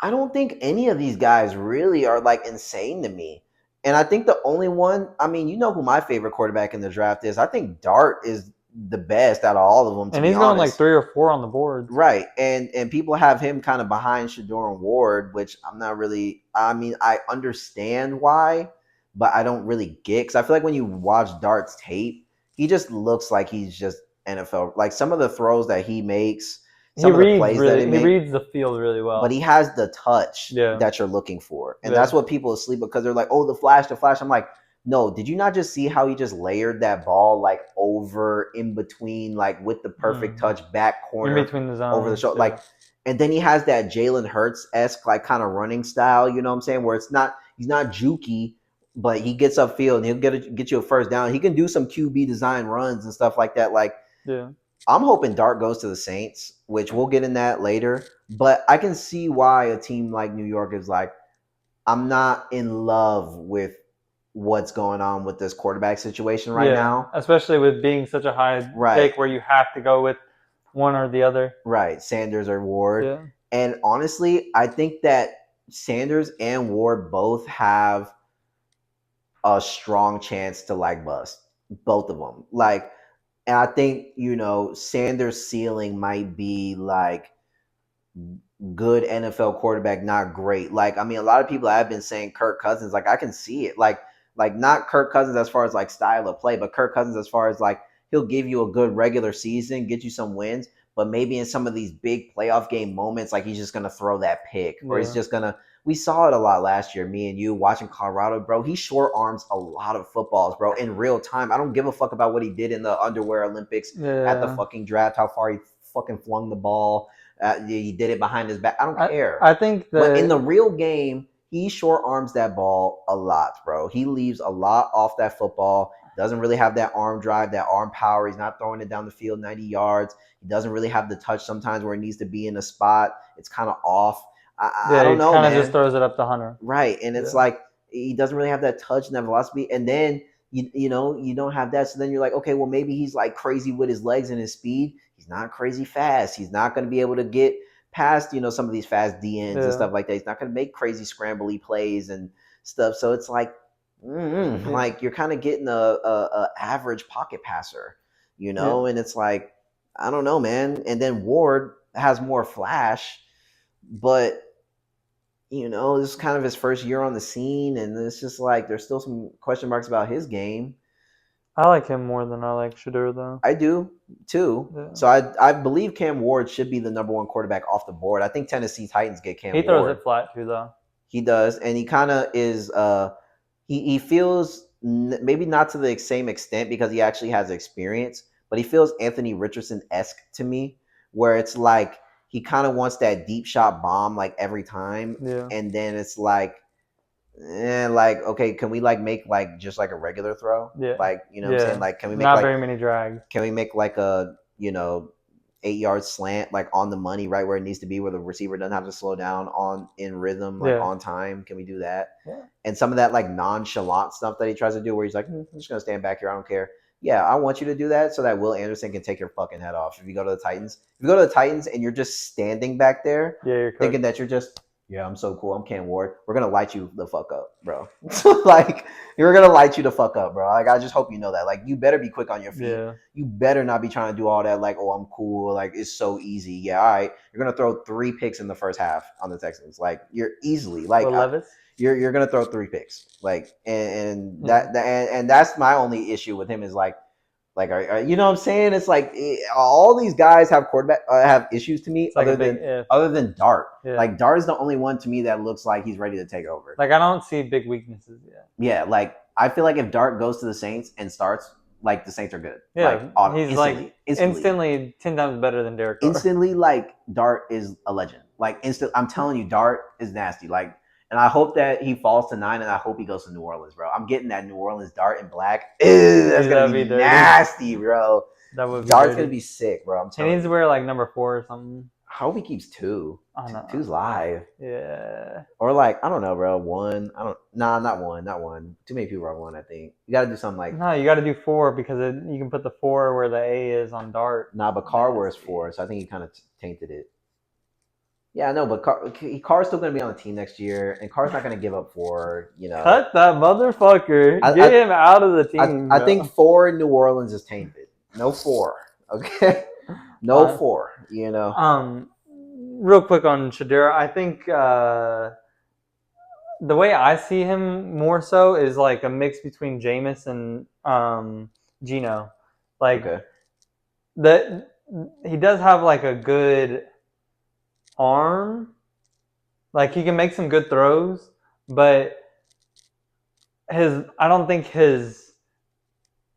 I don't think any of these guys really are like insane to me. And I think the only one, I mean, who my favorite quarterback in the draft is. I think Dart is the best out of all of them. And he's going like 3 or 4 on the board. Right. And people have him kind of behind Shador and Ward, which I'm not really, I mean, I understand why, but I don't really get, because I feel like when you watch Dart's tape, he just looks like he's just NFL. Like some of the throws that he makes, he reads the field really well. But he has the touch that you're looking for. And that's what people asleep because they're like, oh, the flash. I'm like, no, did you not just see how he just layered that ball like over in between, like with the perfect touch back corner in between the zones, over the shoulder, like, and then he has that Jalen Hurts-esque like kind of running style, you know what I'm saying? Where he's not jukey, but he gets upfield and he'll get you a first down. He can do some QB design runs and stuff like that. Like, I'm hoping Dart goes to the Saints, which we'll get in that later. But I can see why a team like New York is like, I'm not in love with what's going on with this quarterback situation right now. Especially with being such a high pick where you have to go with one or the other. Right, Sanders or Ward. Yeah. And honestly, I think that Sanders and Ward both have a strong chance to like bust. Both of them. And I think, Sanders' ceiling might be like good NFL quarterback, not great. Like, I mean, a lot of people have been saying Kirk Cousins. Like, I can see it. Like not Kirk Cousins as far as like style of play, but Kirk Cousins as far as like he'll give you a good regular season, get you some wins, but maybe in some of these big playoff game moments, like he's just gonna throw that pick, or he's Yeah. just gonna. We saw it a lot last year. Me and you watching Colorado, bro. He short arms a lot of footballs, bro, in real time. I don't give a fuck about what he did in the underwear Olympics at the Yeah. fucking draft, how far he fucking flung the ball. He did it behind his back. I don't care. I think But in the that real game, he short arms that ball a lot, bro. He leaves a lot off that football. Doesn't really have that arm drive, that arm power. He's not throwing it down the field 90 yards. He doesn't really have the touch sometimes where he needs to be in a spot. It's kind of off. I yeah, don't he know, kind of just man. throws it up to Hunter. Right. And it's Yeah. like he doesn't really have that touch and that velocity. And then you know, you don't have that. So then you're like, okay, well, maybe he's like crazy with his legs and his speed. He's not crazy fast. He's not going to be able to get past, you know, some of these fast DNs and Yeah. stuff like that. He's not going to make crazy scrambly plays and stuff. So it's like, Yeah. like you're kind of getting a average pocket passer, you Yeah. know, and it's like, I don't know, man. And then Ward has more flash, but you know, this is kind of his first year on the scene, and it's just like there's still some question marks about his game. I like him more than I like Shadur though. I do too. Yeah. So I believe Cam Ward should be the number one quarterback off the board. I think Tennessee Titans get He Cam throws Ward. it flat too though. He does, and he kind of is. He feels maybe not to the same extent because he actually has experience, but he feels Anthony Richardson esque to me, where it's like he kind of wants that deep shot bomb like every time, Yeah. and then it's like okay, can we like make like just like a regular throw, Yeah. like you know what I'm saying, Yeah. like Not very many drags. can we make like a, you know, 8 yard slant like on the money right where it needs to be, where the receiver doesn't have to slow down on in rhythm, like Yeah. on time? Can we do that? Yeah. And some of that like nonchalant stuff that he tries to do where he's like, I'm just gonna stand back here, I don't care. Yeah, I want you to do that so that Will Anderson can take your fucking head off. If you go to the Titans, if you go to the Titans and you're just standing back there Yeah, you're cooked. thinking that you're just, yeah, I'm so cool, I'm Cam Ward, we're gonna light you the fuck up, bro. Like we're gonna light you the fuck up, bro. Like I just hope you know that. Like you better be quick on your feet. Yeah. You better not be trying to do all that like, oh, I'm cool, like it's so easy. Yeah, all right. You're gonna throw 3 picks in the first half on the Texans. Like you're easily like Will Levis? you're gonna throw 3 picks. Like and Yeah. and that's my only issue with him is like you know what I'm saying? It's like all these guys have quarterback have issues to me It's like a big if. other than Dart. Yeah. Like Dart is the only one to me that looks like he's ready to take over. Like I don't see big weaknesses yet. Yeah, like I feel like if Dart goes to the Saints and starts, like the Saints are good. Yeah, like he's instantly 10 times better than Derek Carr. Instantly, like Dart is a legend. Like instant, I'm telling you, Dart is nasty. Like, and I hope that he falls to 9, and I hope he goes to New Orleans, bro. I'm getting that New Orleans Dart in black. Ew, that's gonna be nasty, bro. That would be Dart's dirty. gonna be sick, bro. I'm He telling you. needs to wear like number 4 or something. I hope he keeps 2. I don't know. 2's live. Yeah. Or like I don't know, bro. 1. I don't. Nah, not 1. Not 1. Too many people are 1. I think you got to do something like. No, you got to do 4 because you can put the 4 where the A is on Dart. Nah, but Carr wears 4, so I think he kind of tainted it. Yeah, I know, but Carr's still going to be on the team next year, and Carr's not going to give up 4. You know, cut that motherfucker. Get him out of the team. I think 4 in New Orleans is tainted. No 4. Okay, no 4. You know. Real quick on Shadur, I think the way I see him more so is like a mix between Jameis and Gino. Like that, he does have like a good arm. Like he can make some good throws, but I don't think his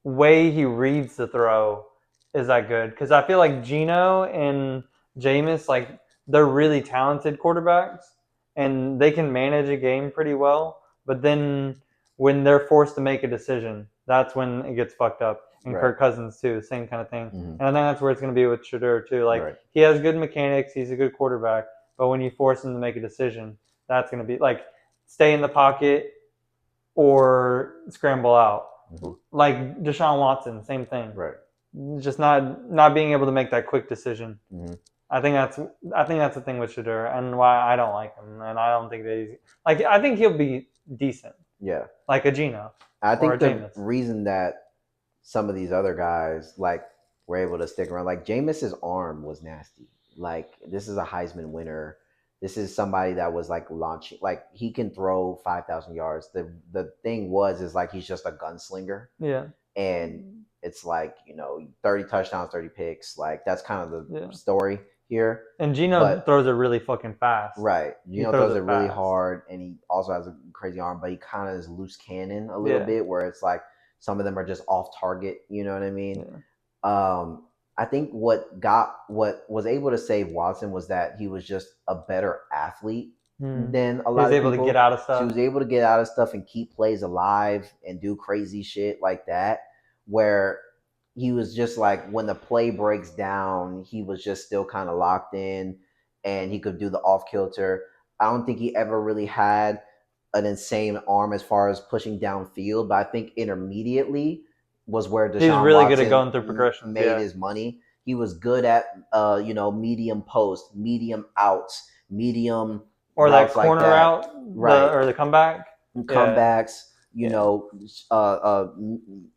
way he reads the throw is that good. Because I feel like Gino and Jameis, like they're really talented quarterbacks and they can manage a game pretty well. But then when they're forced to make a decision, that's when it gets fucked up. And Kirk Cousins too, same kind of thing. Mm-hmm. And I think that's where it's going to be with Shadur too. Like he has good mechanics, he's a good quarterback, but when you force him to make a decision, that's going to be like stay in the pocket or scramble out. Mm-hmm. Like Deshaun Watson, same thing. Right. Just not being able to make that quick decision. Mm-hmm. I think that's the thing with Shadur and why I don't like him, and I don't think that he's like I think he'll be decent. Yeah. Like a Gino. I think the reason that some of these other guys like were able to stick around, like Jameis's arm was nasty. Like this is a Heisman winner. This is somebody that was like launching, like he can throw 5,000 yards. The thing was is like he's just a gunslinger, Yeah. and it's like 30 touchdowns, 30 picks. Like that's kind of Yeah. the story here. And Gino But throws it really fucking fast. right, He throws it really fast. hard, and he also has a crazy arm. But he kind of is loose cannon a little bit, where it's like some of them are just off target. You know what I mean? I think what was able to save Watson was that he was just a better athlete than a He was lot of able to people. get out of He stuff. was able to get out of stuff and keep plays alive and do crazy shit like that. Where he was just like when the play breaks down, he was just still kind of locked in, and he could do the off kilter. I don't think he ever really had an insane arm as far as pushing downfield, but I think intermediately was where He's Deshaun really good at Watson going through progressions. made his money. He was good at medium post, medium outs, medium or that routes corner like that. route, Right? or the comeback. Comebacks,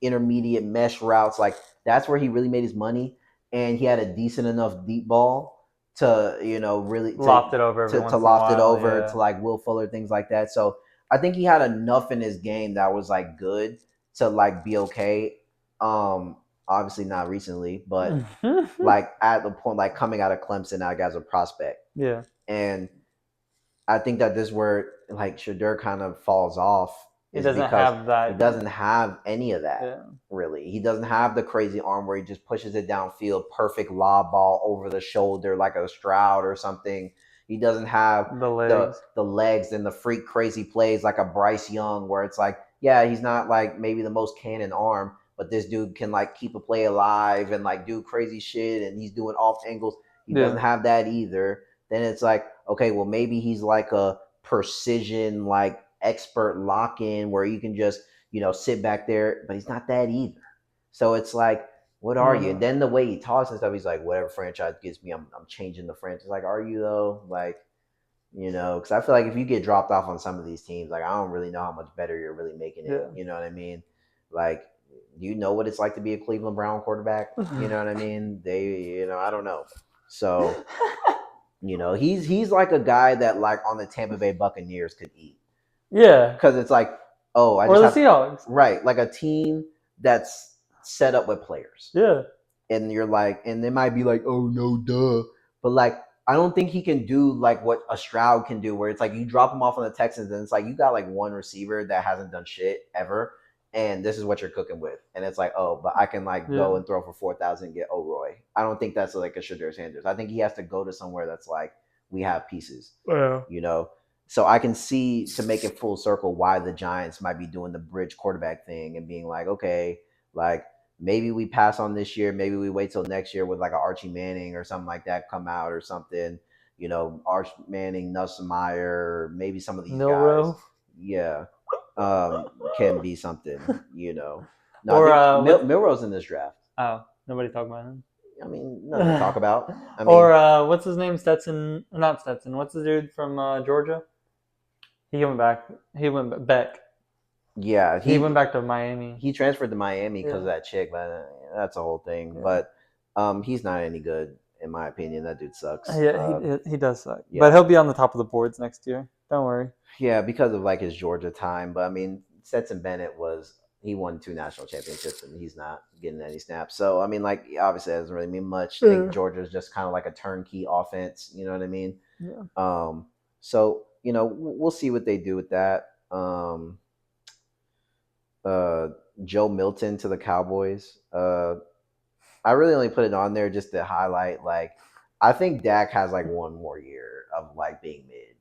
intermediate mesh routes. Like that's where he really made his money, and he had a decent enough deep ball to really loft it over every to once in a loft it while, over to like Will Fuller, things like that. So I think he had enough in his game that was like good to like be okay. Obviously not recently, but like at the point like coming out of Clemson, now as a prospect. Yeah. And I think that this where like Shadur kind of falls off He is doesn't because have that. he doesn't have any of that. Yeah. Really, he doesn't have the crazy arm where he just pushes it downfield, perfect lob ball over the shoulder like a Stroud or something. He doesn't have The legs. the legs and the freak crazy plays like a Bryce Young, where it's like, yeah, he's not like maybe the most cannon arm, but this dude can like keep a play alive and like do crazy shit, and he's doing off angles. He doesn't have that either. Then it's like, okay, well maybe he's like a precision like expert lock in where you can just sit back there, but he's not that either. So it's like, what are you? And then the way he talks and stuff, he's like, whatever franchise gives me, I'm changing the franchise. Like, are you though? Like, because I feel like if you get dropped off on some of these teams, like I don't really know how much better you're really making it. You know what I mean? Like, do you know what it's like to be a Cleveland Brown quarterback? You know what I mean? I don't know. So, he's like a guy that like on the Tampa Bay Buccaneers could eat. Yeah. Because it's like, oh, or the Seahawks. Right. Like a team that's set up with players. Yeah. And you're like, and they might be like, oh, no, duh. But like, I don't think he can do like what a Stroud can do, where it's like you drop him off on the Texans and it's like you got like one receiver that hasn't done shit ever. And this is what you're cooking with. And it's like, oh, but I can like go and throw for 4,000 and get O'Roy. I don't think that's like a Shadur Sanders. I think he has to go to somewhere that's like, we have pieces. Yeah. So I can see, to make it full circle, why the Giants might be doing the bridge quarterback thing and being like, okay, like maybe we pass on this year, maybe we wait till next year with like an Archie Manning or something like that come out or something. Arch Manning, Nussmeier, maybe some of these guys. Yeah. Can be something, No, or I think Milrose in this draft. Oh, nobody talk about him. I mean, nothing to talk about. I mean, or what's his name? Stetson? Not Stetson. What's the dude from Georgia? He went back. He went back. Yeah, he went back to Miami. He transferred to Miami because of that chick, but that's a whole thing. Yeah. But he's not any good in my opinion. That dude sucks. Yeah, he does suck. Yeah. But he'll be on the top of the boards next year. Don't worry. Yeah, because of like his Georgia time. But I mean, Stetson Bennett he won 2 national championships and he's not getting any snaps. So I mean, like obviously that doesn't really mean much. I think Georgia's just kind of like a turnkey offense. You know what I mean? Yeah. So we'll see what they do with that. Joe Milton to the Cowboys. I really only put it on there just to highlight, like, I think Dak has like one more year of like being mid.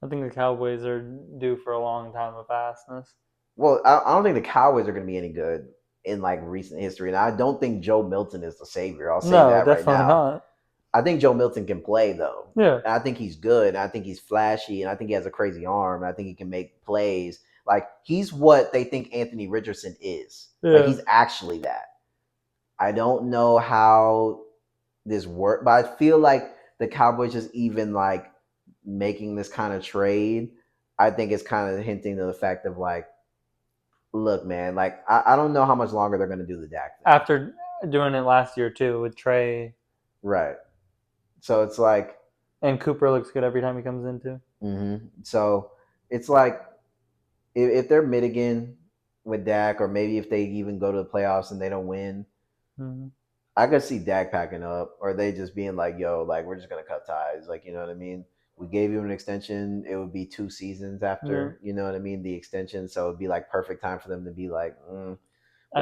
I think the Cowboys are due for a long time of fastness. Well, I don't think the Cowboys are going to be any good in like recent history, and I don't think Joe Milton is the savior. I'll say that right now. Not. I think Joe Milton can play though. Yeah, and I think he's good. And I think he's flashy, and I think he has a crazy arm. And I think he can make plays. Like he's what they think Anthony Richardson is. Yeah. Like he's actually that. I don't know how this works, but I feel like the Cowboys just even like making this kind of trade. I think it's kind of hinting to the fact of like, look, man, like I don't know how much longer they're going to do the Dak thing. After doing it last year too with Trey. Right. So it's like, and Cooper looks good every time he comes in too. So it's like if they're mitigating with Dak, or maybe if they even go to the playoffs and they don't win, Mm-hmm. I could see Dak packing up, or they just being like, "Yo, like we're just gonna cut ties." Like, you know what I mean? We gave you an extension. It would be 2 seasons Yeah. after, you know what I mean, the extension. So it'd be like perfect time for them to be like, I "We'll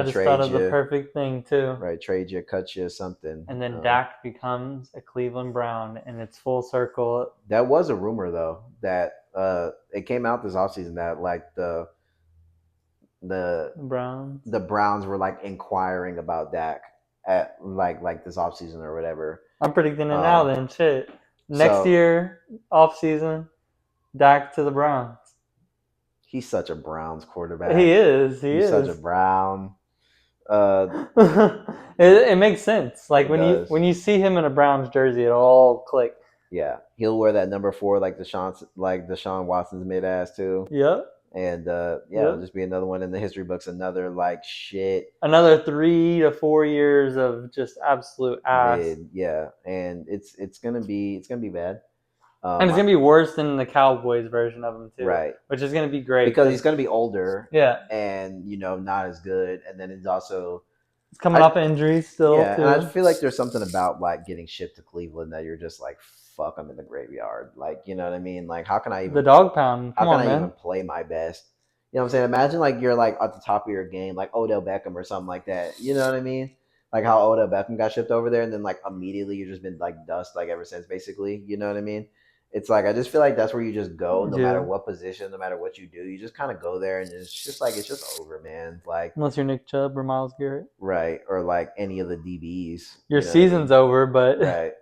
just thought trade of the you, perfect thing too. right? Trade you, cut you, something." And then Dak becomes a Cleveland Brown, and it's full circle. That was a rumor though, that it came out this offseason that like the Browns. the Browns were like inquiring about Dak at like this offseason or whatever. I'm predicting it now. Then shit. Next So year, off season, Dak to the Browns. he's such a Browns quarterback. He is. He He's such is. a Brown. It makes sense. Like It does. when you see him in a Browns jersey, it'll all click. Yeah, he'll wear that number 4 like Deshaun Watson's mid ass too. Yep. And it'll just be another one in the history books. Another like shit. Another 3 to 4 years of just absolute ass. Mid, yeah, and it's gonna be bad. And it's gonna be worse than the Cowboys version of him too, right? Which is gonna be great because he's gonna be older, yeah, and not as good. And then it's also it's coming off injuries still yeah, too. and I feel like there's something about like getting shipped to Cleveland that you're just like, fuck, I'm in the graveyard. Like, you know what I mean? Like, how can I even the dog pound? Come how can on, I man. even play my best? You know what I'm saying? Imagine like you're like at the top of your game, like Odell Beckham or something like that. You know what I mean? Like how Odell Beckham got shipped over there, and then like immediately you've just been like dust like ever since, basically. You know what I mean? It's like I just feel like that's where you just go, no matter what position, no matter what you do, you just kind of go there, and it's just like it's just over, man. Like unless you're Nick Chubb or Myles Garrett, right? Or like any of the DBs. your season's over, but right.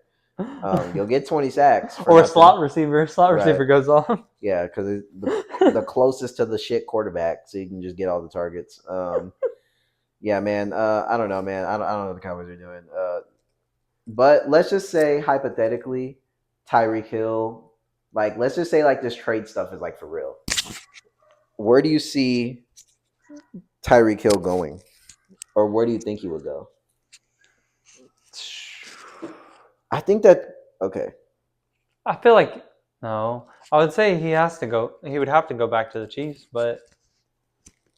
You'll get 20 sacks or nothing. Slot receiver. Slot receiver goes off. Yeah, because the closest to the shit quarterback, so you can just get all the targets. Yeah, man. I don't know, man. I don't know what the Cowboys are doing. But let's just say hypothetically, Tyreek Hill. Like, let's just say like this trade stuff is like for real. Where do you see Tyreek Hill going, or where do you think he would go? I think that okay. I feel like no. I would say he has to go. He would have to go back to the Chiefs, but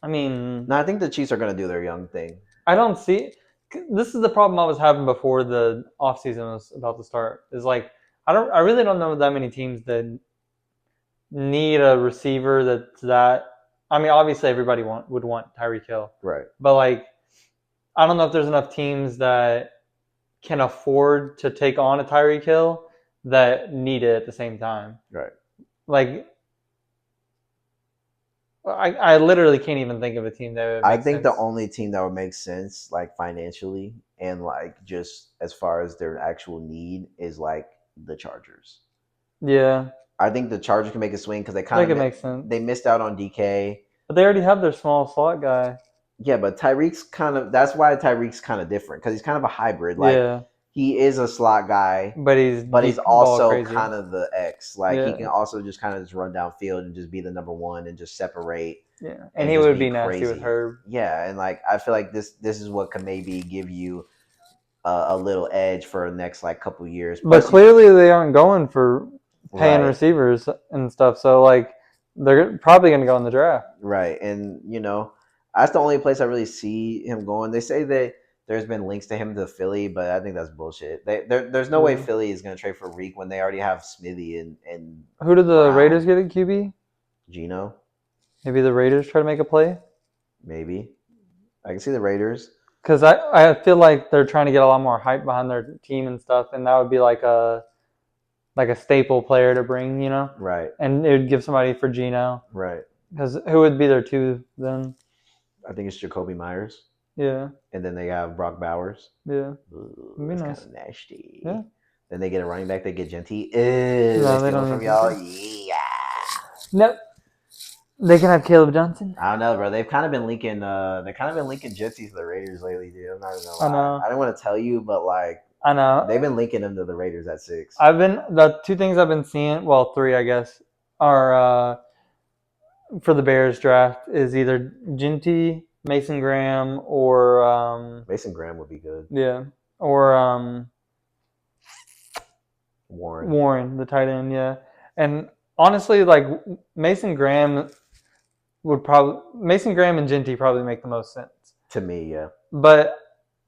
I mean, no, I think the Chiefs are going to do their young thing. I don't see. This is the problem I was having before the offseason was about to start. Is like I really don't know that many teams that need a receiver that's that. I mean, obviously everybody would want Tyreek Hill, right? But like, I don't know if there's enough teams that can afford to take on a Tyreek Hill that need it at the same time, right? Like, I literally can't even think of a team that would make I think sense. the only team that would make sense, like financially and like just as far as their actual need, is like the Chargers. Yeah, I think the Chargers can make a swing because they kind of make sense. They missed out on DK, but they already have their small slot guy. Yeah, but Tyreek's kind of that's why Tyreek's kind of different because he's kind of a hybrid. Like he is a slot guy, but he's also kind of the X. Like he can also just kind of just run downfield and just be the number one and just separate. Yeah, and he would be nasty with Herb. Yeah, and like I feel like this is what can maybe give you a little edge for the next like couple years. But clearly they aren't going for paying receivers and stuff. So like they're probably going to go in the draft. Right, and that's the only place I really see him going. They say that there's been links to him to Philly, but I think that's bullshit. There's no way Philly is going to trade for Reek when they already have Smithy and who did the Raiders get at QB? Geno. Maybe the Raiders try to make a play? Maybe. I can see the Raiders. Because I feel like they're trying to get a lot more hype behind their team and stuff, and that would be like a staple player to bring, Right. And it would give somebody for Geno. Right. Because who would be their two then? I think it's Jacoby Myers. Yeah. And then they have Brock Bowers. Yeah. Ooh, that's kind of nasty. Yeah. Then they get a running back. They get Genty. No, they don't from y'all. Yeah. Nope. They can have Caleb Johnson. I don't know, bro. They've kind of been linking. Genty to the Raiders lately, dude. I'm not gonna lie. I know. I didn't want to tell you, but like, I know they've been linking him to the Raiders at 6. The two things I've been seeing. Well, 3, I guess, are for the Bears draft is either Ginty, Mason Graham, or Mason Graham would be good. Yeah, or Warren, the tight end, yeah. And honestly, like Mason Graham Mason Graham and Genty probably make the most sense to me. Yeah, but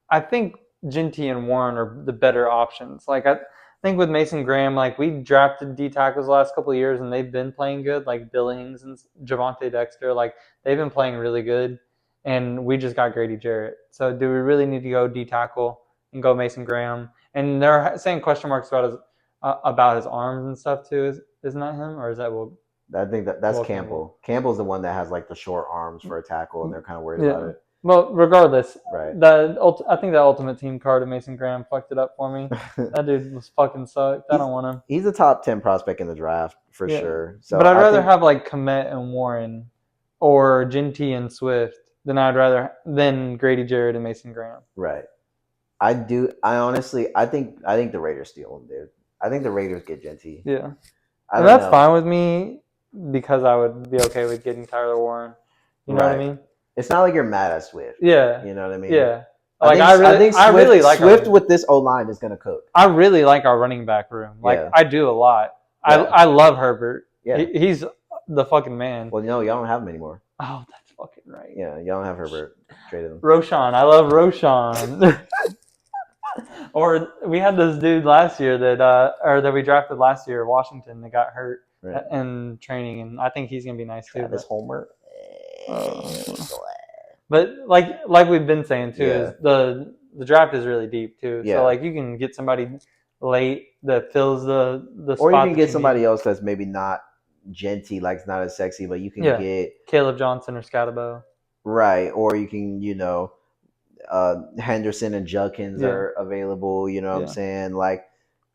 I think Genty and Warren are the better options. Like I think with Mason Graham, like we drafted D tackles the last couple of years and they've been playing good, like Billings and Javante Dexter, like they've been playing really good, and we just got Grady Jarrett. So do we really need to go D tackle and go Mason Graham? And they're saying question marks about his arms and stuff too. Isn't that him or is that Will? I think that's Will Campbell. Campbell's the one that has like the short arms for a tackle, and they're kind of worried about it. Well, regardless, right? I think that Ultimate Team card of Mason Graham fucked it up for me. That dude was fucking sucked. I don't want him. He's a top 10 prospect in the draft for sure. So, but I'd rather have like Komet and Warren, or Genty and Swift than Grady Jarrett and Mason Graham. Right. I honestly, I think the Raiders steal him, dude. I think the Raiders get Genty. Yeah, and that's fine with me because I would be okay with getting Tyler Warren. You know what I mean? It's not like you're mad at Swift. Yeah. You know what I mean? Yeah. Like I think Swift, really like Swift with this O-line is gonna cook. I really like our running back room. Like I do a lot. Yeah. I love Herbert. Yeah. He's the fucking man. Well, no, y'all don't have him anymore. Oh, that's fucking right. Yeah, y'all don't have Herbert. Traded him. Roshan. I love Roshan. Or we had this dude last year that we drafted last year, Washington, that got hurt in training, and I think he's gonna be nice too. Travis Homer. But like we've been saying too, is the draft is really deep too. Yeah. So like you can get somebody late that fills the spot. Or you can get somebody else that's maybe not Genty, like it's not as sexy, but you can get Caleb Johnson or Scatabo. Right. Or you can, Henderson and Judkins are available, you know what I'm saying? Like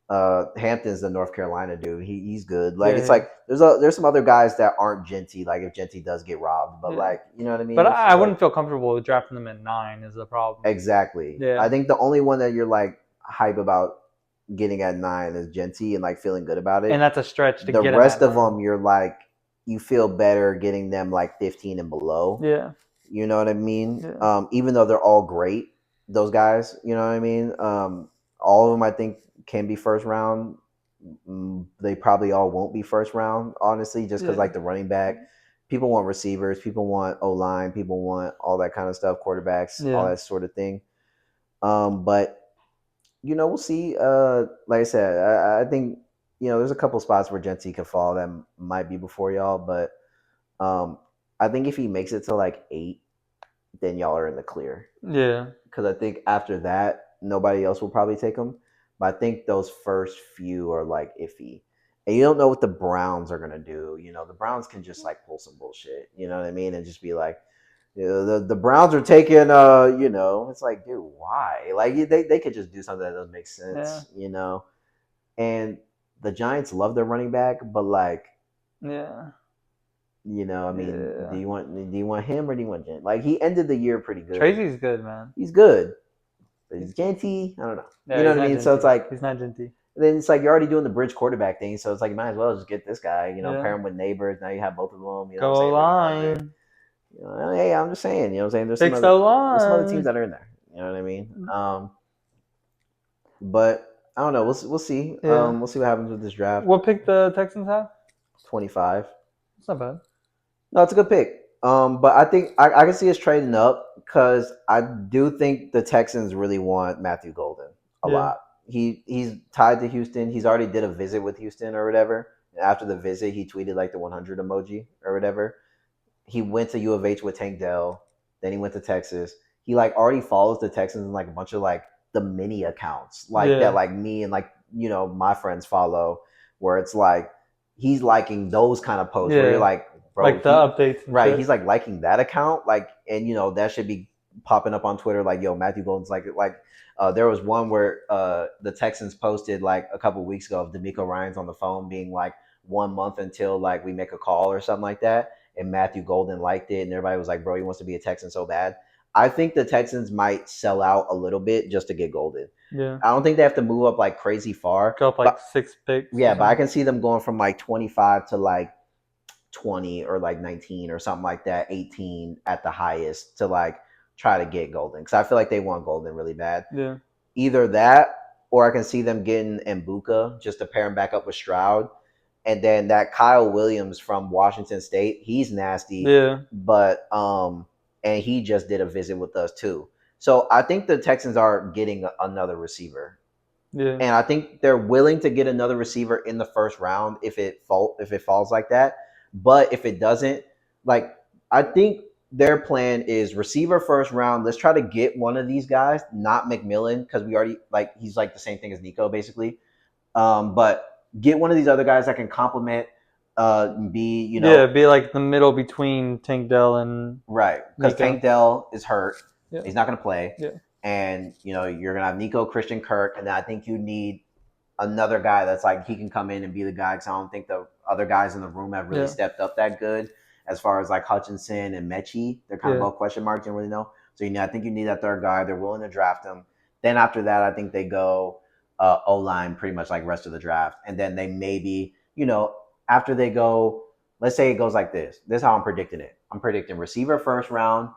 Hampton's the North Carolina dude. He's good. Like it's like there's some other guys that aren't Genty, like if Genty does get robbed. But like, you know what I mean? But I wouldn't feel comfortable with drafting them at 9 is the problem. Exactly. Yeah. I think the only one that you're like hype about getting at 9 is Genty and like feeling good about it. And that's a stretch to get the rest of them you're like you feel better getting them like 15 and below. Yeah. You know what I mean? Yeah. Even though they're all great, those guys, you know what I mean? All of them I think can be first round. They probably all won't be first round, honestly, just because like the running back, people want receivers, people want O-line, people want all that kind of stuff, quarterbacks, all that sort of thing. But we'll see. Like I said, I think there's a couple spots where Genty could fall that might be before y'all, but I think if he makes it to like 8, then y'all are in the clear. Yeah. Because I think after that, nobody else will probably take him. But I think those first few are like iffy. And you don't know what the Browns are going to do. The Browns can just like pull some bullshit. You know what I mean? And just be like, the Browns are taking, it's like, dude, why? Like they could just do something that doesn't make sense, And the Giants love their running back, but like, yeah. I mean, do you want him or do you want Gent? Like he ended the year pretty good. Tracy's good, man. He's good. But he's Genty. I don't know. Yeah, you know what I mean? Genty. So it's like he's not Genty. Then it's like you're already doing the bridge quarterback thing, so it's like you might as well just get this guy. Pair him with neighbors. Now you have both of them. You know Go line. Hey, I'm just saying. You know what I'm saying? There's there's some other teams that are in there. You know what I mean? But I don't know. We'll see. Yeah. We'll see what happens with this draft. What pick the Texans have? 25. It's not bad. No, it's a good pick. But I think I can see us trading up because I do think the Texans really want Matthew Golden a lot. He's tied to Houston. He's already did a visit with Houston or whatever. And after the visit, he tweeted like the 100 emoji or whatever. He went to U of H with Tank Dell. Then he went to Texas. He like already follows the Texans in like a bunch of like the mini accounts like that, like me and like my friends follow, where it's like he's liking those kind of posts where you're like, bro, like the updates, right? Shit. He's like liking that account, like, and that should be popping up on Twitter, like, yo, Matthew Golden's like. There was one where the Texans posted like a couple weeks ago of D'Amico Ryans on the phone being like 1 month until like we make a call or something like that. And Matthew Golden liked it. And everybody was like, bro, he wants to be a Texan so bad. I think the Texans might sell out a little bit just to get Golden. Yeah. I don't think they have to move up like crazy far. Go up like 6 picks. Yeah, but I can see them going from like 25 to like 20 or like 19 or something like that, 18 at the highest to like try to get Golden, because I feel like they want Golden really bad. Yeah. Either that or I can see them getting Mbuka just to pair him back up with Stroud. And then that Kyle Williams from Washington State, he's nasty. Yeah. But and he just did a visit with us too. So I think the Texans are getting another receiver. Yeah. And I think they're willing to get another receiver in the first round if it falls like that. But if it doesn't, like I think their plan is receiver first round. Let's try to get one of these guys, not McMillan, because we already like he's like the same thing as Nico basically. But get one of these other guys that can complement. Be like the middle between Tank Dell and right because Tank Dell is hurt. Yeah. He's not going to play. Yeah. And you're gonna have Nico, Christian Kirk, and then I think you need another guy that's like he can come in and be the guy. Because I don't think the other guys in the room have really stepped up that good as far as like Hutchinson and Mechie. They're kind of all question marks. You don't really know. So I think you need that third guy. They're willing to draft him. Then after that, I think they go O-line pretty much like rest of the draft, and then they maybe after they go. Let's say it goes like this. This is how I'm predicting it. I'm predicting receiver first round,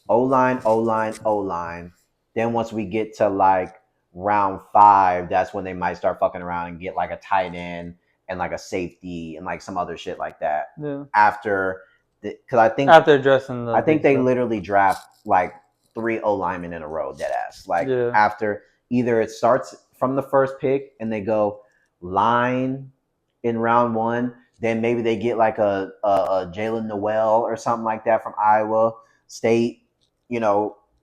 O-line, O-line, O-line. Then once we get to like round 5, that's when they might start fucking around and get like a tight end and like a safety and like some other shit like that. Yeah. Because I think after addressing I think they literally draft like 3 O linemen in a row, dead ass. Like after either it starts from the first pick and they go line in round 1, then maybe they get like a Jalen Noel or something like that from Iowa State.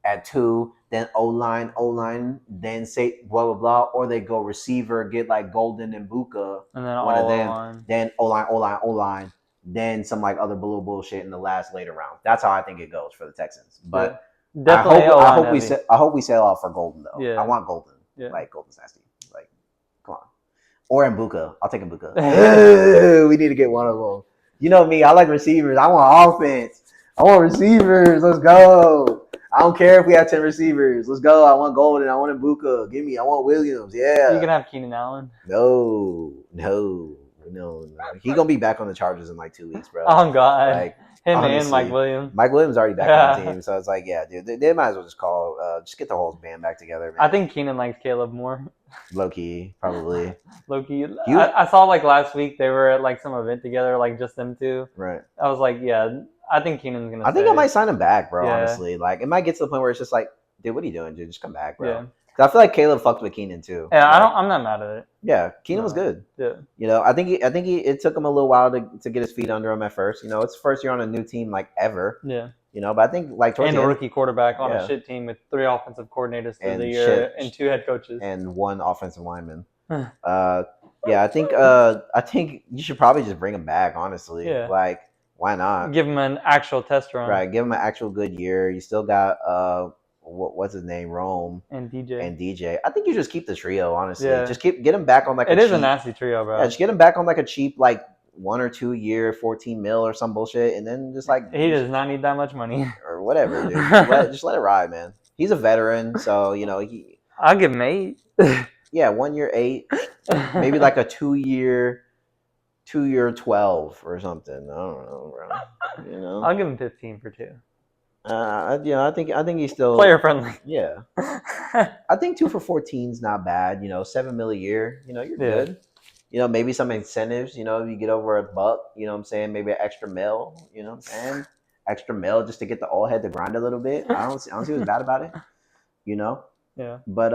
At 2, then O-line, then say blah blah blah, or they go receiver, get like Golden and Buka, and then one of them, then O-line, then some like other bullshit in the last later round. That's how I think it goes for the Texans. But definitely I hope we sell out for Golden though. Yeah. I want Golden. Yeah. Like Golden's nasty. Like, come on. Or Mbuka. I'll take Mbuka. We need to get one of them. You know me, I like receivers. I want offense. I want receivers. Let's go. I don't care if we have 10 receivers. Let's go. I want Golden. I want Mbuka. Give me. I want Williams. Yeah. You can have Keenan Allen. No. He's going to be back on the Chargers in like 2 weeks, bro. Oh, God. Like, him honestly, and Mike Williams. Mike Williams already back on the team. So it's like, yeah, dude. They might as well just get the whole band back together, man. I think Keenan likes Caleb more. Low-key, probably. Low-key. I saw like last week they were at like some event together, like just them two. Right. I was like, yeah, I think Keenan's going to I think I might sign him back, bro, honestly. Like, it might get to the point where it's just like, dude, what are you doing, dude? Just come back, bro. Yeah. Because I feel like Caleb fucked with Keenan, too. Yeah, I'm not mad at it. Yeah, Keenan was good. Yeah. I think it took him a little while to get his feet under him at first. It's first year on a new team, like, ever. Yeah. But I think, like, towards and a rookie quarterback on a shit team with 3 offensive coordinators through the year and 2 head coaches. And 1 offensive lineman. I think you should probably just bring him back, honestly. Yeah. Like, why not? Give him an actual test run. Right, give him an actual good year. You still got what's his name, Rome and DJ. I think you just keep the trio, honestly. Yeah. Just get him back on like it is a nasty trio, bro. Yeah, just get him back on like a cheap like 1 or 2 year, 14 mil or some bullshit, and then just like he does not need that much money or whatever, dude. just let it ride, man. He's a veteran, so I'll give him 8. Yeah, 1 year 8, maybe like a 2 year 12 or something. I don't know, bro. I'll give him 15 for 2. I think he's still player friendly. Yeah, I think 2 for 14 is not bad. $7 million a year. You're good. Maybe some incentives. You get over $1. You know what I'm saying? Maybe an extra mil. You know what I'm saying? Extra mil just to get the old head to grind a little bit. I don't see what's bad about it. Yeah. But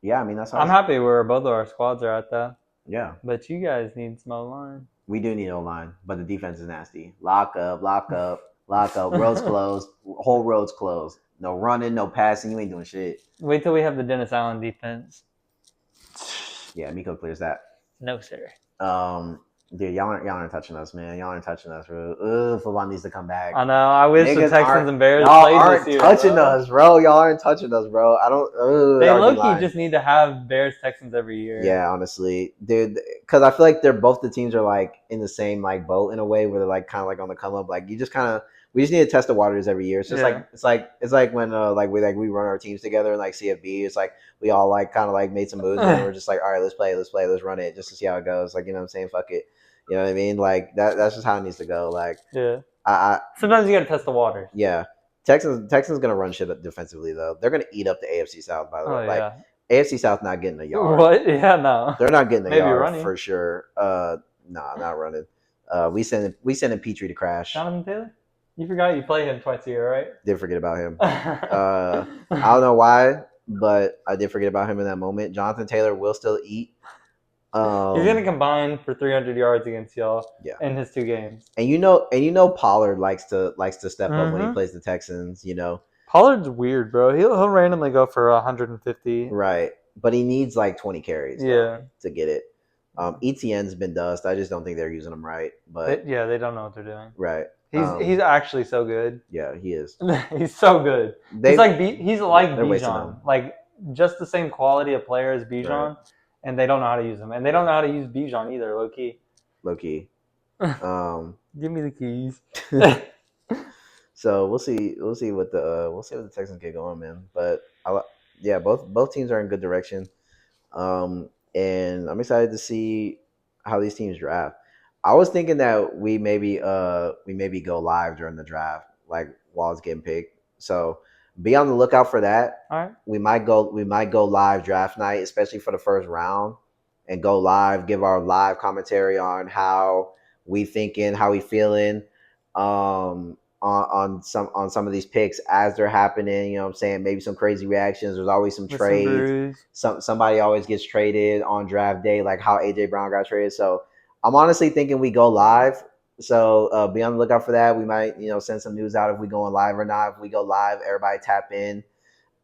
yeah. I mean that's. I'm happy where both of our squads are at that. Yeah. But you guys need some O-line. We do need O-line, but the defense is nasty. Lock up. Roads closed. Whole road's closed. No running, no passing. You ain't doing shit. Wait till we have the Dennis Allen defense. Yeah, Miko clears that. No, sir. Dude, y'all aren't touching us, man. Y'all aren't touching us, bro. Football needs to come back. I know. I wish the Texans and Bears y'all played aren't this year, touching us, bro. Y'all aren't touching us, bro. I don't. They low-key just need to have Bears Texans every year. Yeah, honestly, dude. Because I feel like both the teams are like in the same like boat in a way where they're like kind of like on the come up. Like you just kind of. We just need to test the waters every year. It's just it's like when we run our teams together in like CFB. It's like we all like kind of like made some moves and we're just like, all right, let's play, let's run it just to see how it goes. Like, you know what I'm saying? Fuck it. You know what I mean? Like that's just how it needs to go. Like sometimes you gotta test the waters. Yeah. Texans gonna run shit up defensively though. They're gonna eat up the AFC South, by the way. Like AFC South not getting a yard. What? Yeah, no. They're not getting a Maybe yard running. for sure. Nah, not running. We sending Petrie to crash. Jonathan Taylor? You forgot you play him twice a year, right? Did forget about him. I don't know why, but I did forget about him in that moment. Jonathan Taylor will still eat. He's gonna combine for 300 yards against y'all in his 2 games. And you know Pollard likes to step up when he plays the Texans. You know, Pollard's weird, bro. He'll randomly go for 150. Right, but he needs like 20 carries to get it. ETN's been dust. I just don't think they're using him right. But they don't know what they're doing. Right. He's actually so good. Yeah, he is. He's so good. He's like Bijan, like just the same quality of player as Bijan, right. And they don't know how to use him, and they don't know how to use Bijan either. Low key. Give me the keys. So we'll see what the Texans get going, man. But both teams are in good direction. And I'm excited to see how these teams draft. I was thinking that we maybe go live during the draft, like while it's getting picked. So be on the lookout for that. All right. We might go live draft night, especially for the first round, and go live, give our live commentary on how we thinking, how we feeling, on some of these picks as they're happening. You know what I'm saying? Maybe some crazy reactions. There's always some trades. Somebody always gets traded on draft day, like how AJ Brown got traded. So I'm honestly thinking we go live. So be on the lookout for that. We might, send some news out if we going live or not. If we go live, everybody tap in.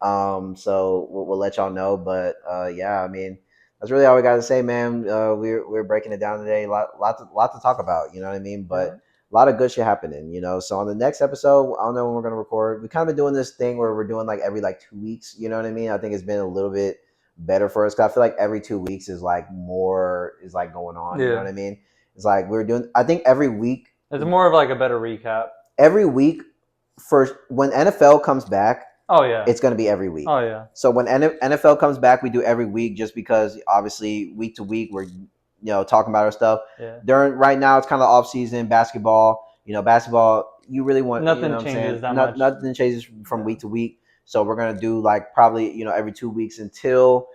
So we'll let y'all know. But yeah, I mean, that's really all we got to say, man. We're breaking it down today. Lot to talk about. You know what I mean? But a lot of good shit happening, So on the next episode, I don't know when we're gonna record. We kind of been doing this thing where we're doing like every 2 weeks. You know what I mean? I think it's been a little bit better for us. Cause I feel like every 2 weeks is like more is like going on. You know what I mean? It's like we're doing. I think every week it's more of like a better recap. Every week, first when NFL comes back. Oh yeah, it's gonna be every week. Oh yeah. So when NFL comes back, we do every week just because obviously week to week we're talking about our stuff. Yeah. Right now it's kind of off season basketball. Basketball you really want nothing changes that much. Nothing changes from week to week. So we're gonna do like probably every 2 weeks until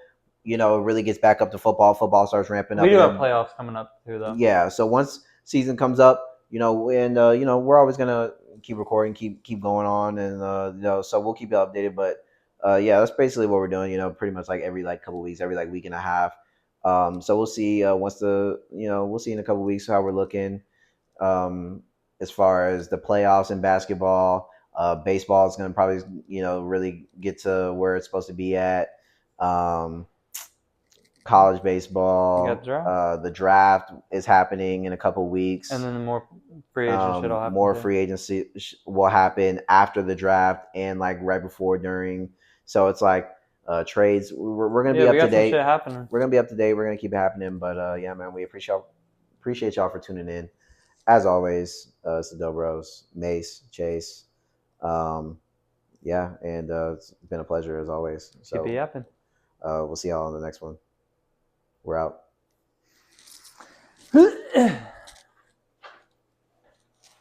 it really gets back up to football. Football starts ramping up. We do have playoffs coming up too, though. Yeah. So once season comes up, and we're always gonna keep recording, keep going on, and so we'll keep you updated. But yeah, that's basically what we're doing. Pretty much like every couple weeks, every week and a half. So we'll see we'll see in a couple weeks how we're looking as far as the playoffs in basketball. Baseball is going to probably really get to where it's supposed to be at. College baseball. The draft is happening in a couple weeks, and then more free agent shit will happen. More free agency will happen after the draft and like right before, during. So it's like trades. We're gonna be up to date. Shit happening. We're gonna be up to date. We're gonna keep it happening. But yeah, man, we appreciate y'all for tuning in. As always, it's the Dobros, Mace, Chase. Yeah, and it's been a pleasure as always. So keep it yapping. We'll see y'all on the next one. We're out.